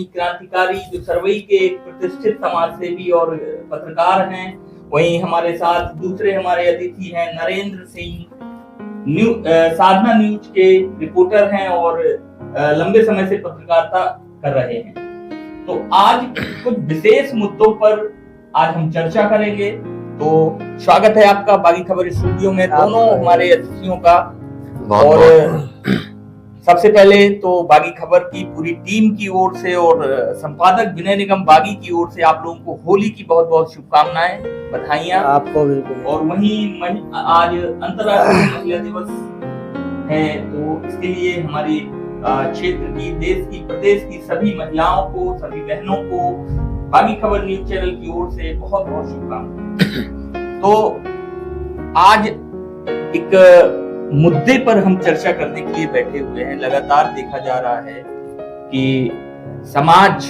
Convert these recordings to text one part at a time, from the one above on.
क्रांतिकारी जो सरवई के एक प्रतिष्ठित समाज सेवी और पत्रकार हैं। वहीं हमारे साथ दूसरे हमारे अतिथि हैं नरेंद्र सिंह, साधना न्यूज के रिपोर्टर हैं और लंबे समय से पत्रकारिता कर रहे हैं। तो आज कुछ विशेष मुद्दों पर आज हम चर्चा करेंगे। तो स्वागत है आपका बागी खबर स्टूडियो में दोनों हमारे अतिथियों का। और सबसे पहले तो बागी खबर की पूरी टीम की ओर से और संपादक विनय निगम बागी की ओर से आप लोगों को होली की बहुत बहुत शुभकामनाएं, बधाइयां आपको भी। और वहीं आज अंतर्राष्ट्रीय महिला दिवस है, तो इसके लिए हमारी क्षेत्र की, देश की, प्रदेश की सभी महिलाओं को, सभी बहनों को बागी खबर न्यूज चैनल की ओर से बहुत बहुत शुभकामनाएं। तो आज एक मुद्दे पर हम चर्चा करने के लिए बैठे हुए हैं। लगातार देखा जा रहा है कि समाज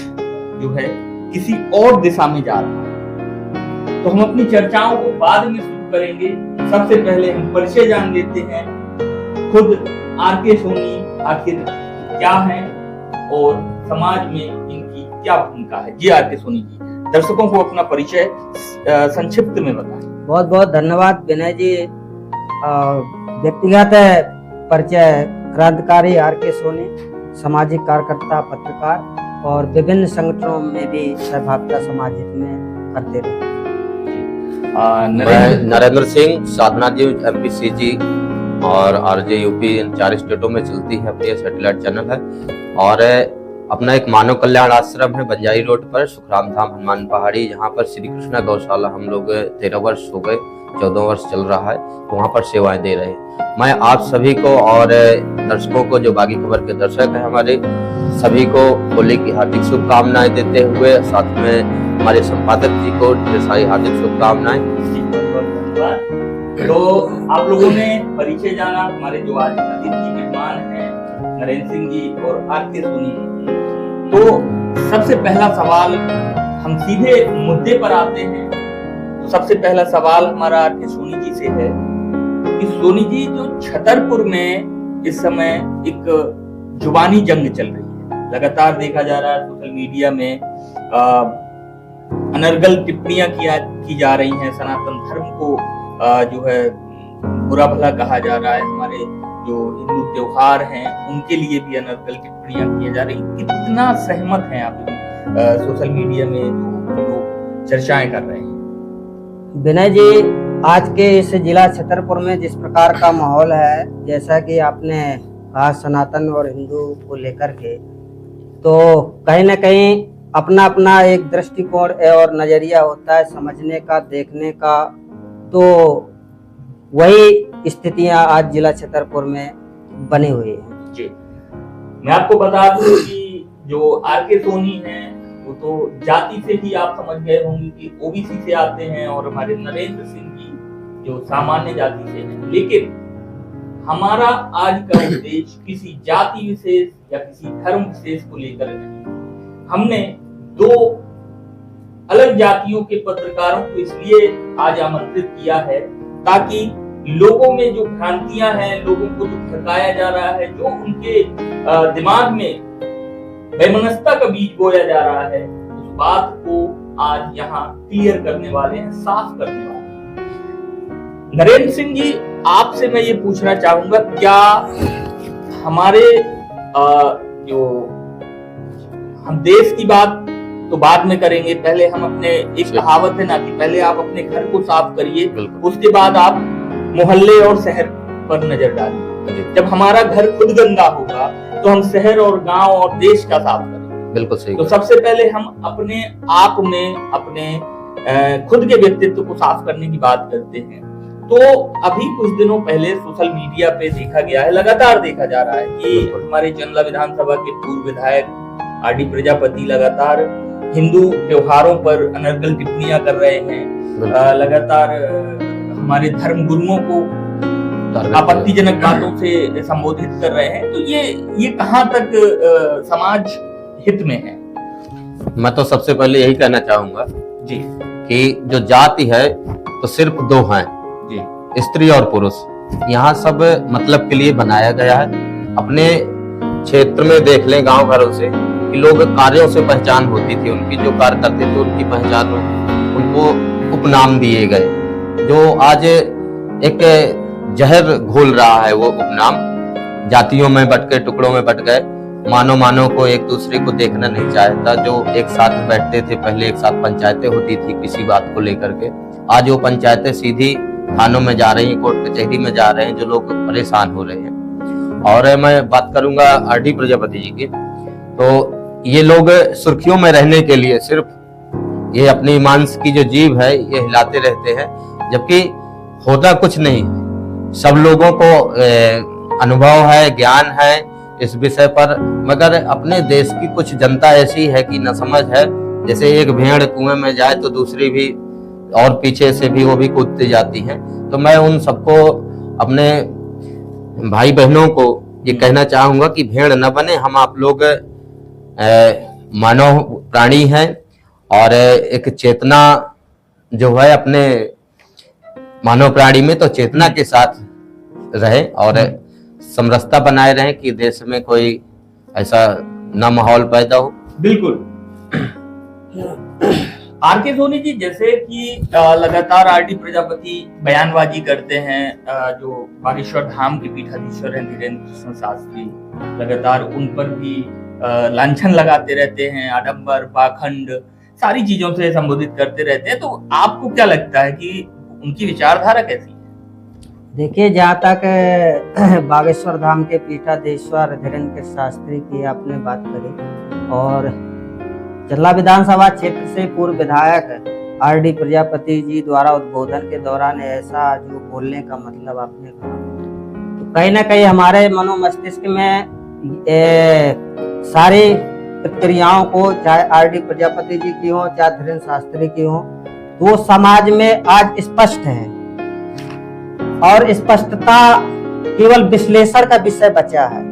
जो है किसी और दिशा में जा रहा है, तो हम अपनी चर्चाओं को बाद में शुरू करेंगे। सबसे पहले हम परिचय जान लेते हैं। खुद आर.के. सोनी आखिर क्या है और समाज में इनकी क्या भूमिका है। जी आर.के. सोनी जी, दर्शकों को अपना परिचय संक्षिप्त में बताएं। बहुत बहुत धन्यवाद विनय जी। व्यक्तिगत परिचय, क्रांतिकारी आर.के. सोनी, सामाजिक कार्यकर्ता, पत्रकार और विभिन्न संगठनों में भी सहभागिता समाज हित में करते रहे। नरेंद्र सिंह, साधना न्यूज, MPCG और RJ यूपी, इन 4 स्टेटों में चलती है अपनी सैटेलाइट चैनल है। और अपना एक मानव कल्याण आश्रम है बंजारी रोड पर, सुखराम धाम हनुमान पहाड़ी, जहाँ पर श्री कृष्णा गौशाला हम लोग 13 वर्ष हो गए, 14 वर्ष चल रहा है, तो वहाँ पर सेवाएं दे रहे हैं। मैं आप सभी को और दर्शकों को, जो बागी खबर के दर्शक हैं हमारे, सभी को होली की हार्दिक शुभकामनाएं देते हुए, साथ में हमारे संपादक जी को ढेर सारी हार्दिक शुभकामनाएं। तो आप लोगों ने परिचय जाना। हमारे जो आज अतिथि मेहमान हैं नरेंद्र सिंह जी और आर.के. सोनी जी, तो सबसे पहला सवाल, हम सीधे मुद्दे पर आते हैं। तो सबसे पहला सवाल हमारा आर.के. सोनी जी से है कि सोनी जी, जो छतरपुर में इस समय एक जुबानी जंग चल रही है, लगातार देखा जा रहा है सोशल मीडिया में अनर्गल टिप्पणियां की जा रही हैं, सनातन धर्म को जो है बुरा भला कहा जा रहा है, हमारे जो हिंदू त्योहार हैं उनके लिए भी अनर्गल टिप्पणियां की जा रही। कितना सहमत हैं आप सोशल मीडिया में जो चर्चाएं कर रहे हैं? विनय जी, आज के इस जिला छतरपुर में जिस प्रकार का माहौल है, जैसा कि आपने कहा सनातन और हिंदू को लेकर के, तो कहीं ना कहीं अपना अपना एक दृष्टिकोण और नजरिया होता है समझने का, देखने का। तो वही स्थितियां आज जिला छतरपुर में बनी हुई है। जी, मैं आपको बता दूं कि जो आर.के. सोनी हैं वो तो जाति से ही आप समझ गए होंगे कि ओबीसी से आते हैं, और हमारे नरेंद्र सिंह जी जो सामान्य जाति से हैं। लेकिन हमारा आज का उद्देश्य किसी जाति विशेष या किसी धर्म विशेष को लेकर नहीं। हमने 2 अलग जातियों के पत्रकारों को इसलिए आज आमंत्रित किया है ताकि लोगों में जो भ्रांतियां हैं, लोगों को जो भड़काया जा रहा है, जो उनके दिमाग में वैमनस्यता का बीज बोया जा रहा है, उस बात को आज यहाँ क्लियर करने वाले हैं, साफ करने वाले हैं। नरेंद्र सिंह जी, आपसे मैं ये पूछना चाहूंगा, क्या हमारे जो हम देश की बात तो बाद में करेंगे, पहले हम अपने, एक कहावत है ना कि पहले आप अपने घर को साफ करिए, उसके बाद आप मोहल्ले और शहर पर नजर डालिए। जब हमारा घर खुद गंदा होगा तो हम शहर और गांव और देश का साफ करेंगे। बिल्कुल सही। तो सबसे पहले हम अपने आप में, अपने खुद के व्यक्तित्व को साफ करने की बात करते हैं। तो अभी कुछ दिनों पहले सोशल मीडिया पे देखा गया है, लगातार देखा जा रहा है कि हमारे चंदला विधानसभा के पूर्व विधायक R.D. प्रजापति लगातार हिंदू त्योहारों पर अनर्गल टिप्पणियां कर रहे हैं, लगातार हमारे धर्म गुरुओं को आपत्तिजनक बातों से संबोधित कर रहे हैं। तो ये कहां तक समाज हित में है? मैं तो सबसे पहले यही कहना चाहूंगा जी कि जो जाति है तो सिर्फ 2 हैं जी, स्त्री और पुरुष। यहाँ सब मतलब के लिए बनाया गया है। अपने क्षेत्र में देख लें, गांव घरों से, कि लोग कार्यों से पहचान होती थी उनकी, जो कार्य करते थे उनकी पहचान, उनको उपनाम दिए गए। जो आज एक जहर घोल रहा है वो उपनाम, जातियों में बट गए, टुकड़ों में बट गए, मानव को एक दूसरे को देखना नहीं चाहता। जो एक साथ बैठते थे पहले, एक साथ पंचायतें होती थी किसी बात को लेकर के, आज वो पंचायतें सीधी थानों में जा रही हैं, कोर्ट कचहरी में जा रहे हैं, जो लोग परेशान हो रहे हैं। और मैं बात करूंगा आरडी प्रजापति जी की, तो ये लोग सुर्खियों में रहने के लिए सिर्फ ये अपनी मांस की जो जीभ है ये हिलाते रहते हैं, जबकि होता कुछ नहीं। सब लोगों को अनुभव है, ज्ञान है इस विषय पर, मगर अपने देश की कुछ जनता ऐसी है कि न समझ है। जैसे एक भेड़ कुएं में जाए तो दूसरी भी और पीछे से भी वो भी कूदती जाती हैं। तो मैं उन सबको, अपने भाई बहनों को ये कहना चाहूंगा कि भेड़ न बने। हम आप लोग मानव प्राणी हैं और एक चेतना जो है अपने मानव प्राणी में, तो चेतना के साथ रहे और समरसता बनाए रहे कि देश में कोई ऐसा न माहौल पैदा हो। बिल्कुल। आरके सोनी जी, जैसे कि लगातार आरडी प्रजापति बयानबाजी करते हैं, जो बागेश्वर धाम के पीठाधीश्वर हैं धीरेन्द्र कृष्ण शास्त्री, लगातार उन पर भी लांछन लगाते रहते हैं, आडंबर, पाखंड, सारी चीजों से संबोधित करते रहते हैं। तो आपको क्या लगता है कि उनकी विचारधारा कैसी है? देखिए, जहाँ तक बागेश्वर धाम के पीठाधीश्वर धीरेन्द्र कृष्ण शास्त्री की आपने बात करी, और चल्ला विधानसभा क्षेत्र से पूर्व विधायक आरडी प्रजापति जी द्वारा उद्बोधन के दौरान ऐसा जो बोलने का मतलब आपने कहा, तो कहीं ना कहीं हमारे मनोमस्तिष्क में सारी प्रक्रियाओं को, चाहे आरडी प्रजापति जी की हो चाहे धीरेन्द्र शास्त्री की हो, वो समाज में आज स्पष्ट है। और स्पष्टता केवल विश्लेषण का विषय बचा है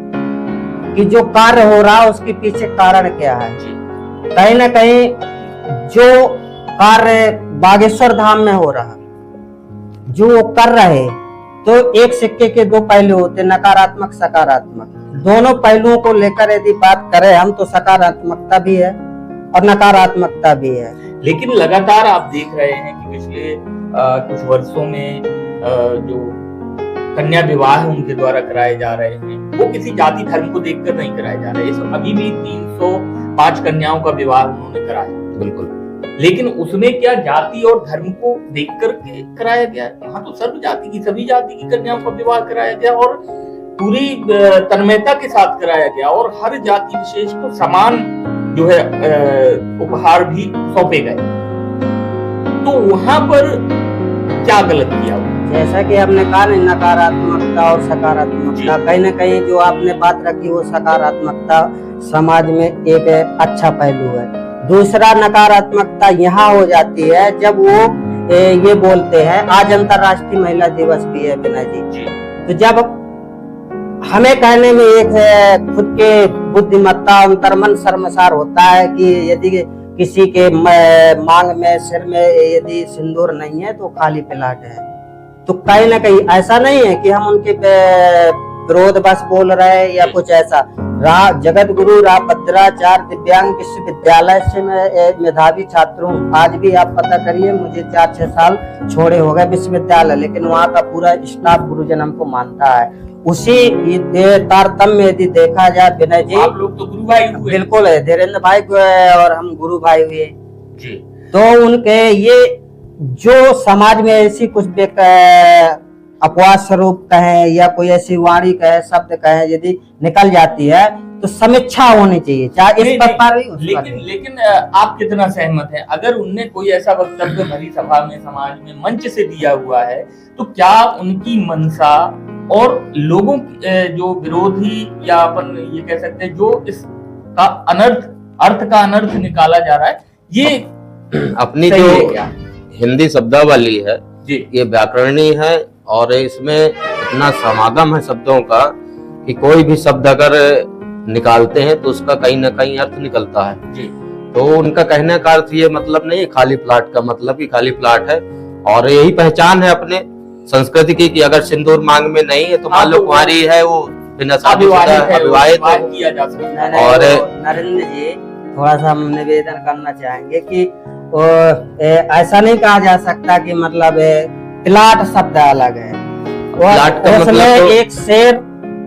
कि जो कार्य हो रहा है उसके पीछे कारण क्या है। कहीं ना कहीं जो कार्य बागेश्वर धाम में हो रहा, जो वो कर रहे, तो एक सिक्के के दो पहलू होते, नकारात्मक सकारात्मक। दोनों पहलुओं को लेकर यदि बात करें हम, तो सकारात्मकता भी है और नकारात्मकता भी है। लेकिन लगातार आप देख रहे हैं कि पिछले कुछ वर्षों में जो कन्या विवाह उनके द्वारा कराए जा रहे हैं, वो किसी जाति धर्म को देखकर नहीं कराए जा रहे हैं। अभी भी 305 कन्याओं का विवाह उन्होंने कराया, बिल्कुल, लेकिन उसमें क्या जाति और धर्म को देखकर कराया गया? वहां तो सर्व जाति की, सभी जाति की कन्याओं का विवाह कराया गया और पूरी तन्मयता के साथ कराया गया, और हर जाति विशेष को समान जो है उपहार भी सौंपे गए। तो वहां पर क्या गलत किया? जैसा कि आपने कहा, नकारात्मकता और सकारात्मकता, कहीं ना कहीं जो आपने बात रखी वो सकारात्मकता समाज में एक अच्छा पहलू है। दूसरा नकारात्मकता यहाँ हो जाती है जब वो ये बोलते हैं, आज अंतर्राष्ट्रीय महिला दिवस भी है बिना जी, तो जब हमें कहने में एक खुद के बुद्धिमत्ता अंतर्मन शर्मसार होता है कि यदि किसी के मांग में, सिर में यदि सिंदूर नहीं है तो खाली प्लाट है। तो कहीं ना कहीं ऐसा नहीं है कि हम उनके विरोध बस बोल रहे हैं या कुछ ऐसा। जगत गुरु रामभद्राचार्य दिव्यांग विश्वविद्यालय से मैं मेधावी छात्र हूँ। आज भी आप पता करिए, मुझे 4-6 साल छोड़े हो गए विश्वविद्यालय, लेकिन वहाँ का पूरा स्टाफ गुरुजन हमको मानता है। उसी तारतम्य यदि देखा जाए विनय जी, आप लोग तो गुरु भाई हुए। बिल्कुल है, धीरेन्द्र भाई को है और हम गुरु भाई हुए जी। तो उनके ये जो समाज में ऐसी कुछ अपवाद स्वरूप कहे या कोई ऐसी वाणी कहे, शब्द कहे, यदि निकल जाती है तो समीक्षा होनी चाहिए, चाहे इस पद पर भी। लेकिन आप कितना सहमत हैं? अगर उनने कोई ऐसा वक्तव्य भरी सभा में, समाज में, मंच से दिया हुआ है, तो क्या उनकी मनसा और लोगों जो विरोधी, या अपन ये कह सकते हैं जो इसका अर्थ का अनर्थ निकाला जा रहा है, ये अपनी जो हिंदी शब्दावली है जी, ये व्याकरणी है और इसमें इतना समागम है शब्दों का कि कोई भी शब्द अगर निकालते हैं तो उसका कहीं ना कहीं अर्थ निकलता है जी। तो उनका कहने का अर्थ ये मतलब नहीं खाली प्लाट का मतलब कि खाली प्लाट है, और यही पहचान है अपने संस्कृति की कि अगर सिंदूर मांग में नहीं है तो मान लो कुंवारी है, वो बिना अविवाहित शादीशुदा है, अविवाहित विवाह हो। किया जा सकता है। नहीं, और तो नरेंद्र जी थोड़ा सा हम निवेदन करना चाहेंगे कि वो, ऐसा नहीं कहा जा सकता कि मतलब प्लाट शब्द अलग है, प्लाट का उसमें मतलब तो- एक शेर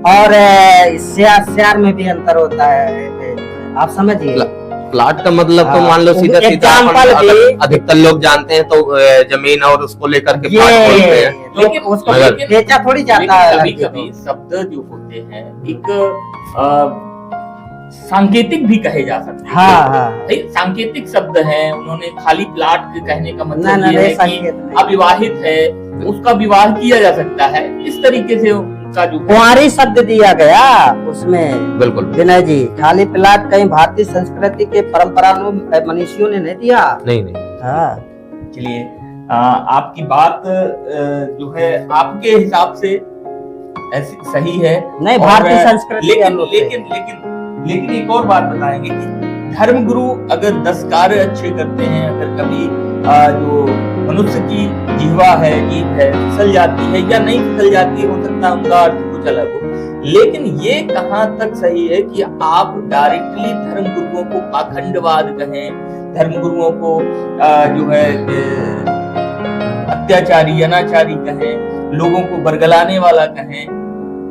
और शेर में भी अंतर होता है, आप समझिए। प्लाट का मतलब तो हाँ, मान लो सीधा सीधा एग्जाम्पल अपन भी- अधिकतर लोग जानते हैं तो जमीन और उसको लेकर के प्लाट बोलते हैं। लेकिन उसको मगर- बेचा थोड़ी जाता है कभी लड़की को। कभी शब्द जो होते हैं एक सांकेतिक भी कहे जा सकते हैं। हाँ हाँ, भाई सांकेतिक शब्द है, उन्होंने खाली प्लाट के कहने का ना मतलब ना ये नहीं, है कि संकेत नहीं। अविवाहित है, उसका विवाह किया जा सकता है, इस तरीके से उनका जो कुंवारी शब्द दिया गया उसमें बिल्कुल विनय जी, खाली प्लाट कहीं भारतीय संस्कृति के परंपराओं मनीषियों ने नहीं दिया। नहीं नहीं हाँ, चलिए आपकी बात जो है आपके हिसाब से ऐसी सही है। नहीं, और, भारतीय संस्कृति के लेकिन अनुरूप है। लेकिन लेकिन लेकिन एक और बात बताएंगे कि धर्मगुरु अगर 10 कार्य अच्छे करते हैं, अगर कभी जो मनुष्य की जिह्वा है, जीभ है, फिसल जाती है या नहीं फिसल जाती है, हो सकता है उनका अर्थ कुछ अलग हो, लेकिन ये कहाँ तक सही है कि आप डायरेक्टली धर्मगुरुओं को पाखंडवाद कहें, धर्मगुरुओं को जो है अत्याचारी अनाचारी कहें, लोगों को बरगलाने वाला कहें।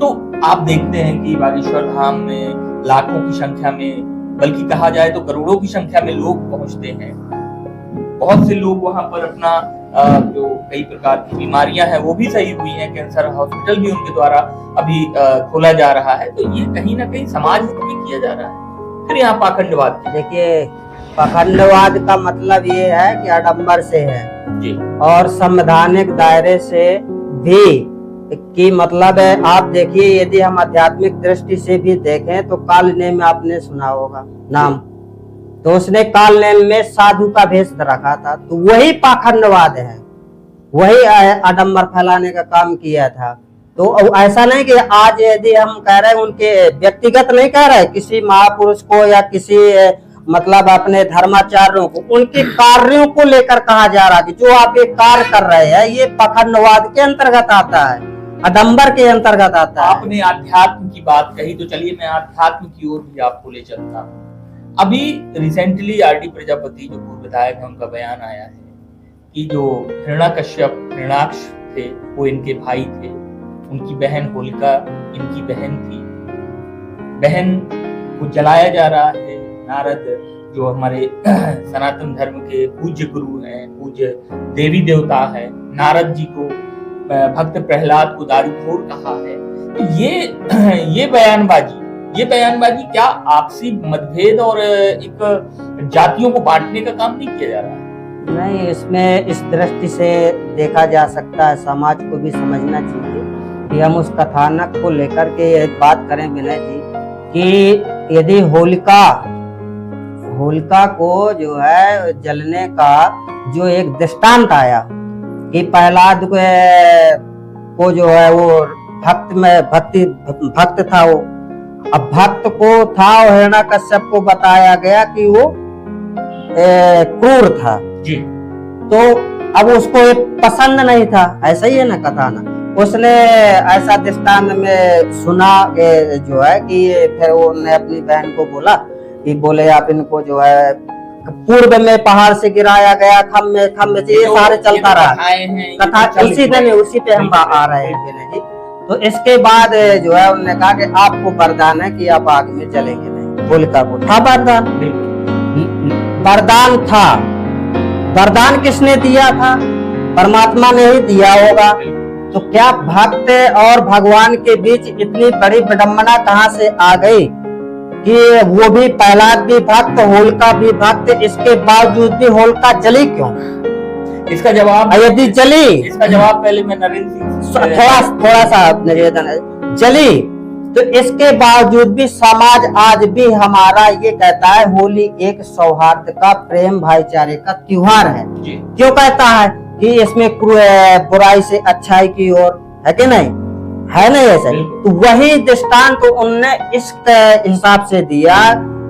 तो आप देखते हैं कि बागेश्वर धाम में लाखों की संख्या में, बल्कि कहा जाए तो करोड़ों की संख्या में लोग पहुंचते हैं। बहुत से लोग वहां पर अपना जो कई प्रकार की बीमारियां हैं वो भी सही हुई हैं, कैंसर हॉस्पिटल भी उनके द्वारा अभी खोला जा रहा है। तो ये कहीं ना कहीं समाज हित में किया जा रहा है। फिर यहाँ पाखंडवाद की देखिए, पाखंडवाद का मतलब ये है कि आडंबर से है जी और संवैधानिक दायरे से भी की मतलब है। आप देखिए, यदि हम आध्यात्मिक दृष्टि से भी देखें तो काल नेम में आपने सुना होगा नाम, तो उसने काल नेम में साधु का भेष रखा था, तो वही पाखंडवाद है, वही आडंबर फैलाने का काम किया था। तो ऐसा नहीं कि आज यदि हम कह रहे हैं उनके व्यक्तिगत नहीं कह रहे, किसी महापुरुष को या किसी मतलब अपने धर्माचार्यों को, उनके कार्यों को लेकर कहा जा रहा है कि जो आप ये कार्य कर रहे हैं ये पाखंडवाद के अंतर्गत आता है, आडंबर के अंतर्गत आता है। आपने आध्यात्म की बात कही, तो चलिए मैं आध्यात्म की ओर भी आपको ले चलता हूँ। अभी रिसेंटली आरडी प्रजापति जो पूर्व विधायक है, उनका बयान आया है कि जो हिरण्याक्ष थे वो इनके भाई थे, उनकी बहन होलिका इनकी बहन थी, बहन को जलाया जा रहा है। नारद जो हमारे सनातन धर्म के पूज्य गुरु हैं, पूज्य देवी देवता है, नारद जी को भक्त प्रहलाद को दारूखोर कहा है। तो ये बयानबाजी क्या आपसी मतभेद और एक जातियों को बांटने का काम नहीं किया जा रहा है? नहीं, इसमें इस दृष्टि से देखा जा सकता है, समाज को भी समझना चाहिए कि हम उस कथानक को लेकर के एक बात करें विनय जी कि यदि होलिका को जो है जलने का जो एक दृष्टांत आया कि प्रहलाद को जो है वो भक्त था वो, अब भक्त को था और हिरण्याकश्यप को बताया गया कि वो क्रूर था जी। तो अब उसको ये पसंद नहीं था, ऐसा ही है ना कथा ना, उसने ऐसा दृष्टांत में सुना जो है कि फिर उन्होंने अपनी बहन को बोला कि बोले आप इनको जो है पूर्व में पहाड़ से गिराया गया, खम में ये सारे चलता रहा कथा, उसी दिन उसी पे हम आ रहे हैं विनय जी। तो इसके बाद जो है उन्होंने कहा कि आपको वरदान है कि आप आग में जलेंगे नहीं। होलिका को था वरदान, वरदान था, वरदान किसने दिया था? परमात्मा ने ही दिया होगा। तो क्या भक्त और भगवान के बीच इतनी बड़ी विडंबना कहाँ से आ गई कि वो भी प्रहलाद भी भक्त, होलिका भी भक्त, इसके बावजूद भी होलिका जली क्यों? इसका जवाब यदि जली, इसका जवाब पहले मैं नरेंद्र सिंह थोड़ा सा निवेदन है, जली तो इसके बावजूद भी समाज आज भी हमारा ये कहता है होली एक सौहार्द का, प्रेम भाईचारे का त्योहार है। क्यों कहता है कि इसमें बुराई से अच्छाई की ओर, है कि नहीं? है नहीं ऐसे? तो वही दृष्टांत तो उनने इस हिसाब से दिया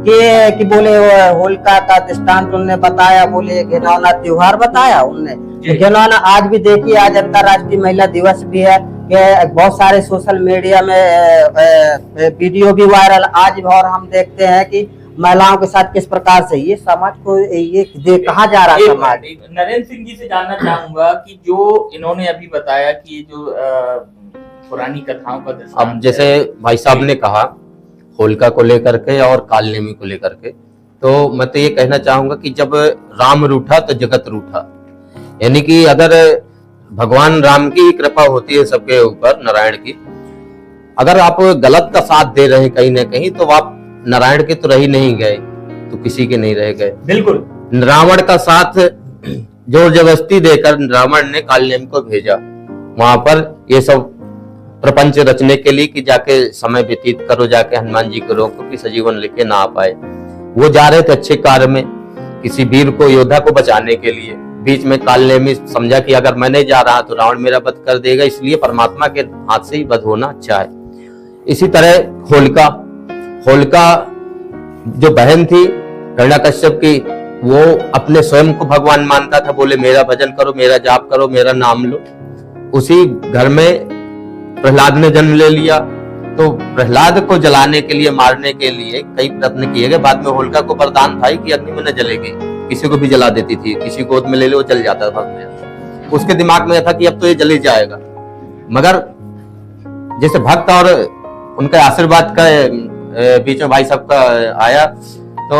कि बोले होलिका का दृष्टांत उन्होंने बताया, बोले घिनौना त्योहार बताया उनने। घिनौना आज भी देखिए, आज अंतर्राष्ट्रीय महिला दिवस भी है, कि बहुत सारे सोशल मीडिया में वीडियो भी वायरल आज भी, और हम देखते हैं कि महिलाओं के साथ किस प्रकार से ये समाज को ये कहा जा रहा है। समाज नरेंद्र सिंह जी से जानना चाहूंगा कि जो इन्होंने अभी बताया कि जो पुरानी कथाओं का दृष्टांत, अब जैसे भाई साहब ने कहा होलिका को लेकर के और कालनेमी को लेकर के, तो मैं तो ये कहना चाहूंगा कि जब राम रूठा तो जगत रूठा, यानी कि अगर भगवान राम की कृपा होती है सबके ऊपर, नारायण की, अगर आप गलत का साथ दे रहे हैं कहीं ना कहीं, तो आप नारायण के तो रह ही नहीं गए, तो किसी के नहीं रह गए। बिल्कुल रावण का साथ जोर जबरदस्ती देकर रावण ने कालनेमी को भेजा वहां पर ये सब प्रपंच रचने के लिए कि जाके समय व्यतीत करो, जाके हनुमान जी को रोको कि सजीवन लेके ना आ पाए। वो जा रहे थे अच्छे कार्य में, किसी वीर को, योद्धा को बचाने के लिए। बीच में कालनेमी समझा कि अगर मैं नहीं जा रहा तो रावण मेरा वध कर देगा, इसलिए परमात्मा के हाथ से ही वध होना अच्छा है। इसी तरह होलिका जो बहन थी हिरण्यकश्यप की, वो अपने स्वयं को भगवान मानता था, बोले मेरा भजन करो, मेरा जाप करो, मेरा नाम लो। उसी घर में प्रहलाद ने जन्म ले लिया, तो प्रहलाद को जलाने के लिए, मारने के लिए कई प्रयत्न किए गए। बाद में होलिका को वरदान था कि अग्नि में न जलेगी, किसी को भी जला देती थी, किसी गोद में ले लो जल जाता था। उसके दिमाग में था कि अब तो ये जल ही जाएगा, मगर जैसे भक्त और उनके आशीर्वाद का बीच में भाई साहब का आया, तो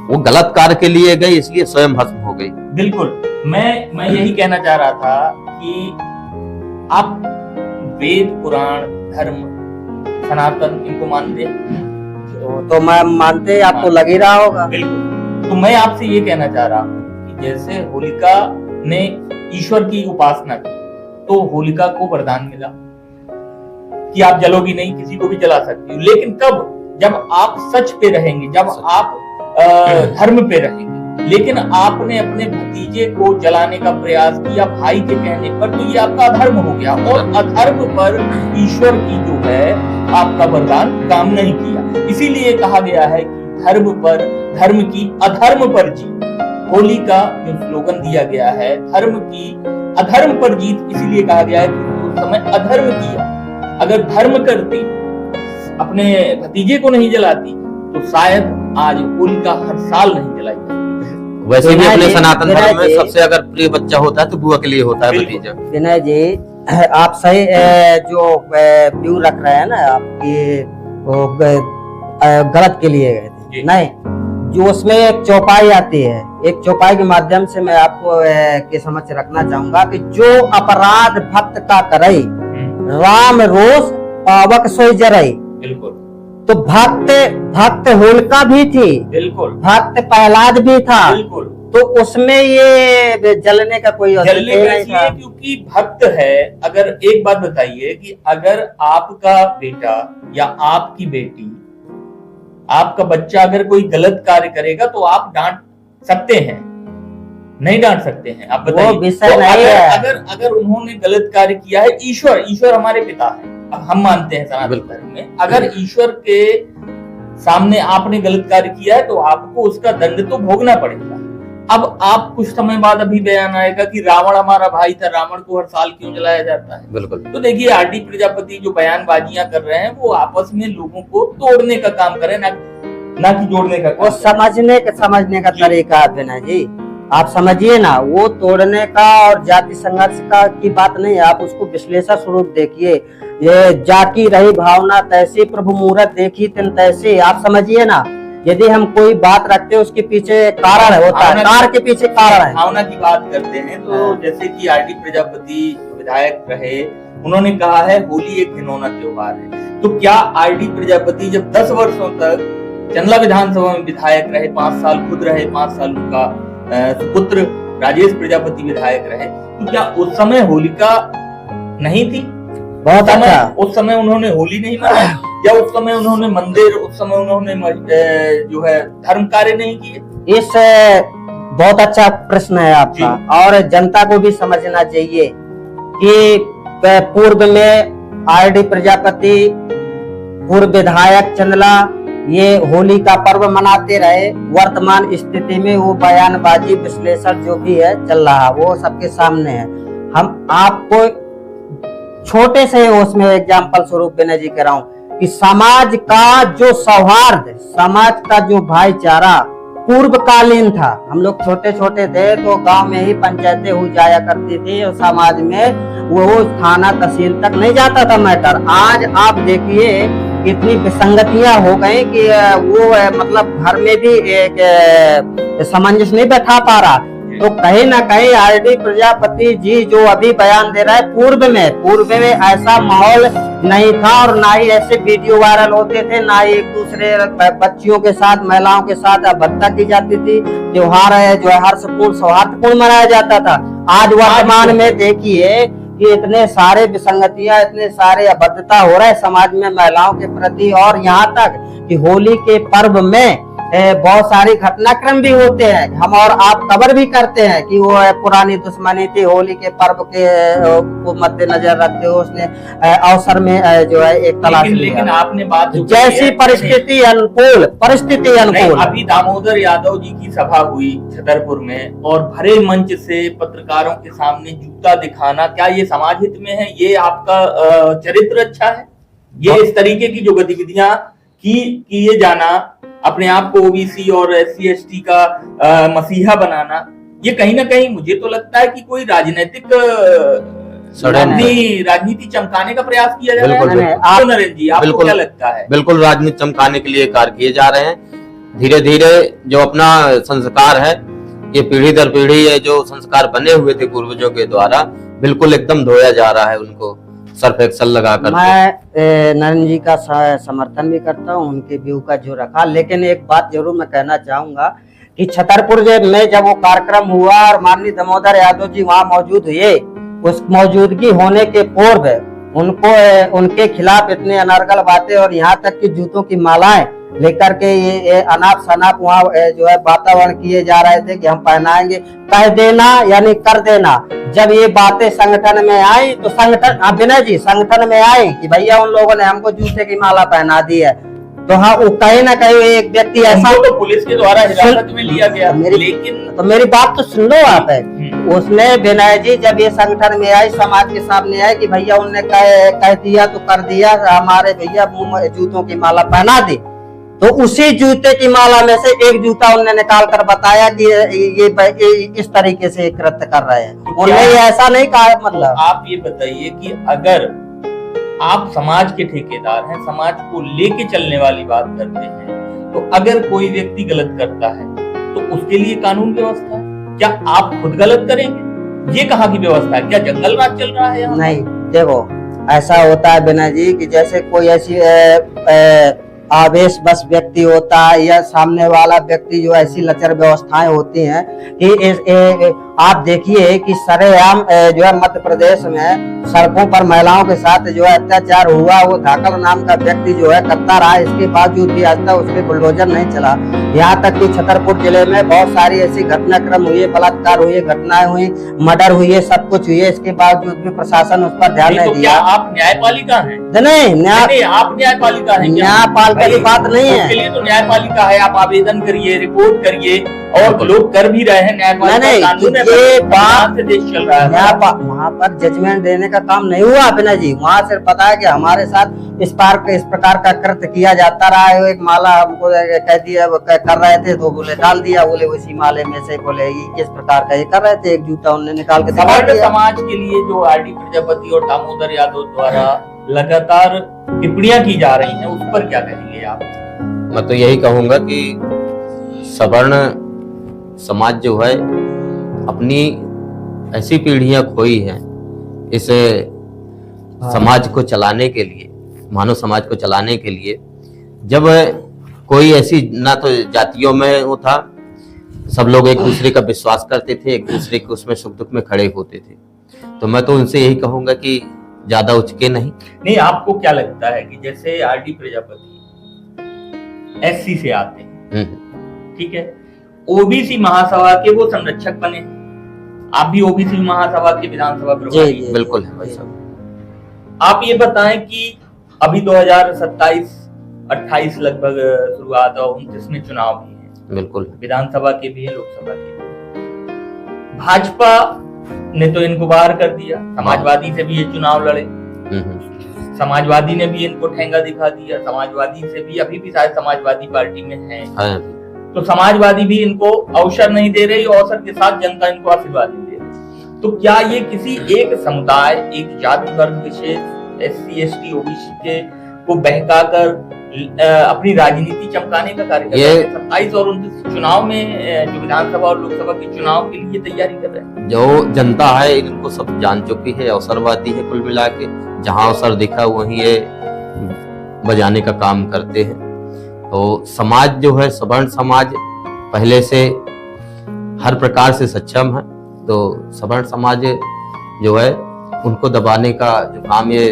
वो गलत कार्य के लिए गई, इसलिए स्वयं भस्म हो गई। बिल्कुल, मैं यही कहना चाह रहा था कि आप वेद, पुराण, धर्म, सनातन इनको मानते हैं? तो मैं मानते, आपको लग ही रहा होगा। बिल्कुल, तो मैं आपसे ये कहना चाह रहा हूँ कि जैसे होलिका ने ईश्वर की उपासना की, तो होलिका को वरदान मिला कि आप जलोगी नहीं, किसी को भी जला सकती हो। लेकिन कब? जब आप सच पे रहेंगे, जब आप धर्म पे रहेंगे। लेकिन आपने अपने भतीजे को जलाने का प्रयास किया भाई के कहने पर, तो ये आपका अधर्म हो गया, और अधर्म पर ईश्वर की जो है आपका वरदान काम नहीं किया। इसीलिए कहा गया है कि धर्म पर, धर्म की अधर्म पर जीत। होली का जो स्लोगन दिया गया है, धर्म की अधर्म पर जीत, इसीलिए कहा गया है कि उस समय अधर्म किया। अगर धर्म करती, अपने भतीजे को नहीं जलाती, तो शायद आज होलिका हर साल नहीं जलाई जाती। वैसे भी अपने सनातन धर्म में सबसे अगर प्रिय बच्चा होता है तो बुआ के लिए होता है भतीजा। विनय जी, आप सही जो व्यू रख रहे हैं ना, आपकी वो गलत के लिए गए थे नहीं, जो उसमें एक चौपाई आती है, एक चौपाई के माध्यम से मैं आपको के समझ रखना चाहूंगा कि जो अपराध भक्त का करई, राम रोष पावक सोई जरई। बिल्कुल, तो भक्त होलिका भी थी, बिल्कुल, भक्त प्रहलाद भी था, बिल्कुल। तो उसमें ये जलने का कोई जलने का इसलिए क्योंकि भक्त है। अगर एक बात बताइए कि अगर आपका बेटा या आपकी बेटी, आपका बच्चा अगर कोई गलत कार्य करेगा तो आप डांट सकते हैं, नहीं डांट सकते हैं? आप बताइए। तो अगर उन्होंने गलत कार्य किया है, ईश्वर हमारे पिता है, हम मानते हैं सनातन धर्म में, अगर ईश्वर के सामने आपने गलत कार्य किया है तो आपको उसका दंड तो भोगना पड़ेगा। अब आप कुछ समय बाद अभी बयान आएगा कि रावण हमारा भाई था, रावण को हर साल क्यों जलाया जाता है? बिल्कुल। तो देखिए, आरडी प्रजापति जो बयानबाजियां कर रहे हैं, वो आपस में लोगों को तोड़ने का काम कर रहे हैं, ना कि जोड़ने का। वो समझने का तरीका है विनय जी, आप समझिए ना, वो तोड़ने का और जाति संघर्ष का की बात नहीं है, आप उसको विश्लेषण स्वरूप देखिए। ये जाकी रही भावना तैसी, प्रभु मूरत देखी तिन तैसी। आप समझिए ना, यदि हम कोई बात रखते हैं उसके पीछे कारण होता है, कार के पीछे कारण है। भावना की बात करते हैं तो जैसे कि आरडी प्रजापति विधायक रहे, उन्होंने कहा है होली एक घिनौना त्योहार है। तो क्या आरडी प्रजापति जब 10 वर्षों तक चंदला विधानसभा में विधायक रहे, 5 साल खुद रहे, 5 साल उनका सुपुत्र राजेश प्रजापति विधायक रहे, तो क्या उस समय होलिका नहीं थी? बहुत अच्छा। उस समय उन्होंने होली नहीं मनाई, या उस समय उन्होंने मंदिर, उस समय उन्होंने जो है धर्म कार्य नहीं किए? इस बहुत अच्छा प्रश्न है आपका, और जनता को भी समझना चाहिए कि पूर्व में आरडी प्रजापति, पूर्व विधायक चंदला, ये होली का पर्व मनाते रहे। वर्तमान स्थिति में वो बयानबाजी विश्लेषण जो भी है चल रहा वो सबके सामने है। हम आपको छोटे से उसमें एग्जाम्पल स्वरूप विनय जी कह रहा हूँ कि समाज का जो सौहार्द, समाज का जो भाईचारा पूर्वकालीन था। हम लोग छोटे छोटे थे तो गांव में ही पंचायतें हो जाया करती थी और समाज में वो थाना तहसील तक नहीं जाता था मैटर। आज आप देखिए इतनी विसंगतियां हो गई कि वो मतलब घर में भी एक सामंजस्य नहीं बैठा पा रहा। तो कहीं ना कहीं आरडी प्रजापति जी जो अभी बयान दे रहा है, पूर्व में ऐसा माहौल नहीं था और ना ही ऐसे वीडियो वायरल होते थे, ना ही एक दूसरे बच्चियों के साथ, महिलाओं के साथ अभद्रता की जाती थी। त्योहार है जो है हर्षपूर्ण सौहार्दपूर्ण मनाया जाता था। आज वर्तमान में देखिए कि इतने सारे विसंगतियां, इतने सारे अभद्रता हो रहा है समाज में महिलाओं के प्रति, और यहाँ तक कि होली के पर्व में बहुत सारी घटनाक्रम भी होते हैं। हम और आप खबर भी करते हैं कि वो पुरानी दुश्मनी थी, होली के पर्व के को मद्देनजर रखते हुए उसने अवसर में जो है एक तलाश लिया। लेकिन आपने बात जैसी परिस्थिति अनुकूल अभी दामोदर यादव जी की सभा हुई छतरपुर में और भरे मंच से पत्रकारों के सामने जूता दिखाना, क्या ये समाज हित में है? ये आपका चरित्र अच्छा है? ये इस तरीके की जो गतिविधियां किए जाना, अपने आप को ओबीसी और SC ST का मसीहा बनाना, ये कहीं ना कहीं मुझे तो लगता है कि कोई राजनीतिक राजनीति चमकाने का प्रयास किया जा रहा है। नरेंद्र जी, आपको क्या लगता है? बिल्कुल राजनीति चमकाने के लिए कार्य किए जा रहे हैं। धीरे धीरे जो अपना संस्कार है, ये पीढ़ी दर पीढ़ी है जो संस्कार बने हुए थे पूर्वजों के द्वारा, बिल्कुल एकदम धोया जा रहा है उनको सर्फ एक्सल लगा कर। मैं नरेंद्र जी का समर्थन भी करता हूँ, उनके व्यू का जो रखा। लेकिन एक बात जरूर मैं कहना चाहूंगा कि छतरपुर में जब वो कार्यक्रम हुआ और माननीय दामोदर यादव जी वहाँ मौजूद हुए, उस मौजूदगी होने के पूर्व उनको उनके खिलाफ इतने अनर्गल बातें और यहाँ तक कि जूतों की मालाएं लेकर के ये अनाप शनाप वहाँ जो है वातावरण किए जा रहे थे कि हम पहनाएंगे, कह देना यानी कर देना। जब ये बातें संगठन में आई तो संगठन, विनय जी, संगठन में आई कि भैया उन लोगों ने हमको जूते की माला पहना दी है, तो हाँ वो कहीं ना कहीं एक व्यक्ति ऐसा तो पुलिस के द्वारा हिरासत में लिया गया। लेकिन तो मेरी बात तो सुन लो आप। उसने विनय जी जब ये संगठन में आई, समाज के सामने आए कि भैया उनने कह दिया तो कर दिया, हमारे भैया जूतों की माला पहना दी, तो उसी जूते की माला में से एक जूता उन्होंने निकाल कर बताया कि ये इस तरीके से कृत्य कर रहे हैं। उन्होंने ऐसा नहीं कहा। मतलब आप ये बताइए कि अगर आप समाज के ठेकेदार हैं, समाज को लेके चलने वाली बात करते हैं, तो अगर कोई व्यक्ति गलत करता है तो उसके लिए कानून व्यवस्था है। क्या आप खुद गलत करेंगे? ये कहाँ की व्यवस्था है? क्या जंगल राज चल रहा है? नहीं, देखो ऐसा होता है विनय जी कि जैसे कोई ऐसी आवेश बस व्यक्ति होता है या सामने वाला व्यक्ति जो ऐसी लचर व्यवस्थाएं होती हैं कि आप देखिए कि सरेआम जो है मध्य प्रदेश में सड़कों पर महिलाओं के साथ जो है अत्याचार हुआ। वो धाकड़ नाम का व्यक्ति जो है करता रहा, इसके बावजूद भी आज तक उस पर बुलडोजर नहीं चला। यहाँ तक कि छतरपुर जिले में बहुत सारी ऐसी घटनाक्रम हुई, बलात्कार हुए, घटनाएं हुई, मर्डर हुई, सब कुछ हुई, इसके बावजूद भी प्रशासन उस पर ध्यान नहीं दिया। आप न्यायपालिका हैं? नहीं, आप न्यायपालिका हैं? न्यायपालिका की बात नहीं है, उसके लिए तो न्यायपालिका है। आप आवेदन करिए, रिपोर्ट करिए, और लोग कर भी रहे हैं। न्यायपालिका ये बात से देश चल रहा है। वहाँ पर जजमेंट देने का काम नहीं हुआ विनय जी। वहाँ सिर्फ पता है कि हमारे साथ इस प्रकार का कृत्य किया जाता रहा है। एक माला हमको कह दिया कर रहे थे तो बोले डाल दिया, बोले उसी माले में से बोले इस प्रकार का ये कर रहे थे, एक जूता उन्होंने निकाल के समाज के लिए जो आरडी प्रजापति और दामोदर यादव द्वारा लगातार टिप्पणियां की जा रही हैं, उस पर क्या कहेंगे आप? मैं तो यही कहूंगा कि सवर्ण समाज जो है अपनी ऐसी पीढ़ियां खोई हैं इस समाज को चलाने के लिए, मानव समाज को चलाने के लिए। जब कोई ऐसी ना तो जातियों में वो था, सब लोग एक दूसरे का विश्वास करते थे, एक दूसरे के उसमें सुख दुख में खड़े होते थे। तो मैं तो उनसे यही कहूंगा कि ज्यादा उचके नहीं। आपको क्या लगता है कि जैसे आरडी प्रजापति SC से आते हैं, ठीक है, ओबीसी महासभा के वो संरक्षक बने, आप भी ओबीसी महासभा के विधानसभा प्रभारी? बिल्कुल है भाई साहब। आप ये बताएं कि अभी 2027 28 लगभग शुरुआत और 29 में चुनाव भी है, बिल्कुल विधानसभा के भी है, लोकसभा के भी। भाजपा ने तो इनको बाहर कर दिया, समाजवादी से भी ये चुनाव लड़े, समाजवादी ने भी इनको ठेंगा दिखा दिया, समाजवादी से भी अभी भी शायद समाजवादी पार्टी में है, तो समाजवादी भी इनको अवसर नहीं दे रही, अवसर के साथ जनता इनको आशीर्वाद नहीं दे रही। तो क्या ये किसी एक समुदाय, एक जाति वर्ग विशेष, SC ST OBC के को बहकाकर अपनी राजनीति चमकाने का कार्य कर रहे हैं? 27 और 29 चुनाव में जो विधानसभा और लोकसभा के चुनाव के लिए तैयारी कर रहे हैं। जो जनता है इनको सब जान चुकी है, अवसरवादी है कुल मिला के, जहाँ अवसर दिखा वहीं ये बजाने का काम करते हैं। तो समाज जो है, सवर्ण समाज पहले से हर प्रकार से सक्षम है, तो सवर्ण समाज जो है उनको दबाने का जो काम ये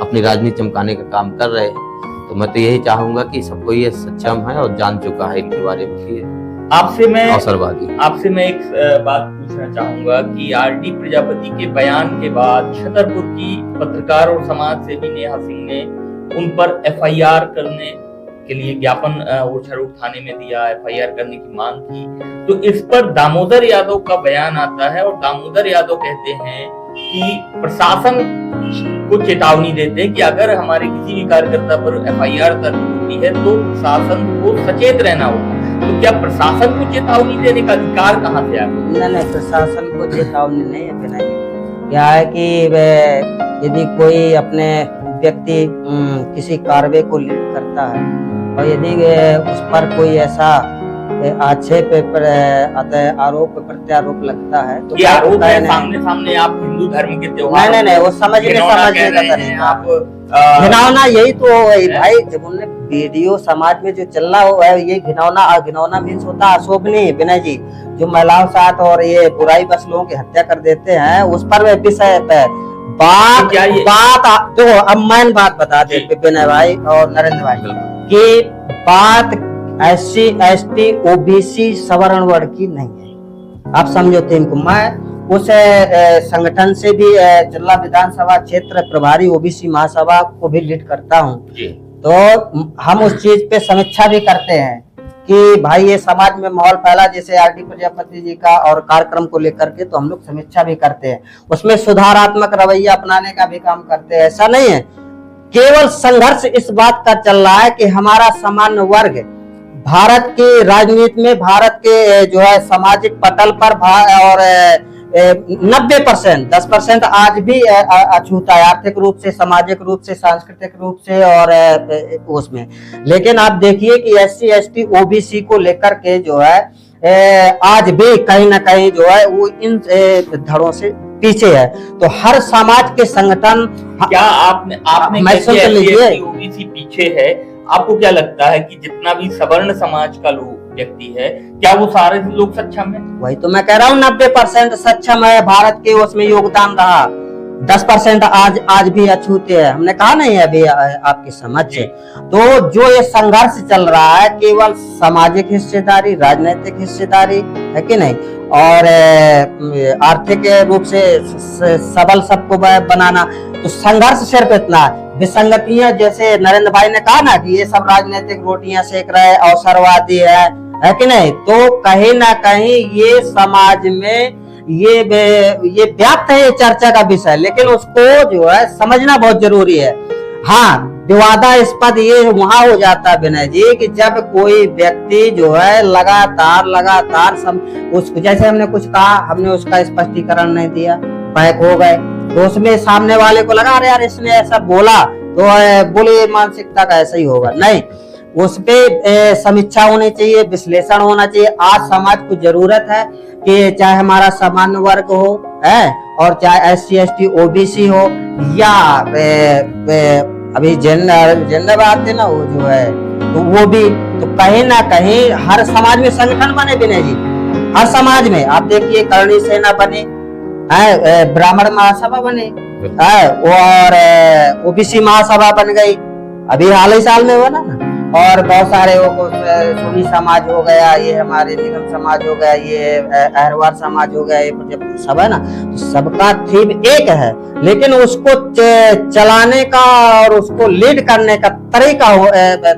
अपनी राजनीति चमकाने का काम कर रहे हैं। तो मैं तो यही चाहूंगा कि सबको ये सक्षम है और जान चुका है इनके बारे में कि आपसे मैं अवसरवादी। एक बात पूछना चाहूंगा कि RD प्रजापति के बयान के बाद छतरपुर की पत्रकार और समाज सेवी नेहा सिंह ने उन पर FIR करने के लिए ज्ञापन ओछारोड थाने में दिया, FIR करने की मांग की। तो इस पर दामोदर यादव का बयान आता है और दामोदर यादव कहते हैं कि प्रशासन को चेतावनी देते हैं कि अगर हमारे किसी भी कार्यकर्ता पर FIR दर्ज होती है तो प्रशासन को सचेत रहना होगा। तो क्या प्रशासन को चेतावनी देने का अधिकार कहाँ से आ गया? नहीं, प्रशासन को चेतावनी नहीं है बिना जी। क्या है कि यदि कोई अपने व्यक्ति किसी कार्रवाई को लीड करता है और यदि उस पर कोई ऐसा आक्षेप पर आरोप प्रत्यारोप लगता है तो ये आरोप है सामने आप हिंदू धर्म के त्योहार नहीं वो समझने का तरीका आप घिनौना, यही तो भाई जब उन्होंने वीडियो समाज में जो चल रहा हुआ है ये घिनौना मीन्स होता है अशोभनीय। विनय जी जो महिलाओं साथ और ये बुराई बस लोगों की हत्या कर देते हैं उस पर विषय बात तो अब मैं बात बता दे विनय भाई और नरेंद्र भाई की बात SC ST OBC सवर्ण वर्ग की नहीं है। आप समझो थे इनको। मैं उस संगठन से भी जिला विधानसभा क्षेत्र प्रभारी OBC महासभा को भी लीड करता हूँ, तो हम उस चीज पे समीक्षा भी करते हैं कि भाई ये समाज में माहौल फैला जैसे RD प्रजापति जी का और कार्यक्रम को लेकर के, तो हम लोग समीक्षा भी करते हैं, उसमें सुधारात्मक रवैया अपनाने का भी काम करते हैं। ऐसा नहीं है केवल संघर्ष इस बात का चल रहा है कि हमारा सामान्य वर्ग भारत की राजनीति में, भारत के जो है सामाजिक पटल पर और 90% 10% आज भी अछूता है आर्थिक रूप से, सामाजिक रूप से, सांस्कृतिक रूप से और उसमें। लेकिन आप देखिए कि SC ST OBC को लेकर के जो है आज भी कहीं ना कहीं जो है वो इन धड़ों से पीछे है। तो हर समाज के संगठन क्या आपने OBC पीछे है, आपको क्या लगता है कि जितना भी सवर्ण समाज का लोग व्यक्ति है क्या वो सारे लोग सक्षम है? वही तो मैं कह रहा हूँ 90% सक्षम है, भारत के उसमें योगदान रहा, 10% आज भी अछूते है। हमने कहा नहीं है अभी आपकी समझ से। तो जो ये संघर्ष चल रहा है केवल सामाजिक हिस्सेदारी, राजनीतिक हिस्सेदारी है कि नहीं, और आर्थिक रूप से सबल सबको बनाना, तो संघर्ष सिर्फ इतना है। विसंगतियां जैसे नरेंद्र भाई ने कहा ना कि ये सब राजनीतिक रोटियां सेक रहे, अवसरवादी है कि नहीं, तो कहीं ना कहीं ये समाज में ये व्याप्त है, ये चर्चा का विषय, लेकिन उसको जो है समझना बहुत जरूरी है। हाँ, विवादास्पद ये वहां हो जाता है विनय जी कि जब कोई व्यक्ति जो है लगातार उसको, जैसे हमने कुछ कहा, हमने उसका स्पष्टीकरण नहीं दिया, बैक हो गए, तो उसमें सामने वाले को लगा अरे यार इसने ऐसा बोला तो बोले मानसिकता का ऐसा ही होगा। नहीं, उस पे समीक्षा होनी चाहिए, विश्लेषण होना चाहिए। आज समाज को जरूरत है कि चाहे हमारा सामान्य वर्ग हो और चाहे SC ST OBC हो या अभी जेंडर आते ना वो जो है तो वो भी, तो कहीं ना कहीं हर समाज में संगठन बने विनय जी, हर समाज में। आप देखिए करणी सेना बने, ब्राह्मण महासभा बने, और OBC महासभा बन गई, अभी हाल ही साल में बना ना। और बहुत सारे सोनी समाज हो गया, ये हमारे निगम समाज हो गया, ये अहरवार समाज हो गया, ये सब है ना, तो सबका थीम एक है, लेकिन उसको चलाने का और उसको लीड करने का तरीका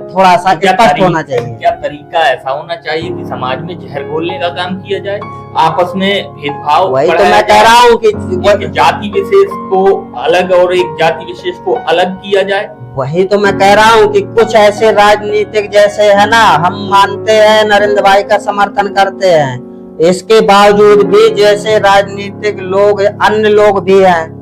थोड़ा सा स्पष्ट होना चाहिए। क्या तरीका ऐसा होना चाहिए कि समाज में जहर घोलने का काम किया जाए, आपस में भेदभाव? वही तो मैं कह रहा हूँ कि जाति विशेष को अलग और एक जाति विशेष को अलग किया जाए। वही तो मैं कह रहा हूँ कि कुछ ऐसे राजनीतिक जैसे है ना, हम मानते हैं नरेंद्र भाई का समर्थन करते हैं, इसके बावजूद भी जैसे राजनीतिक लोग अन्य लोग भी हैं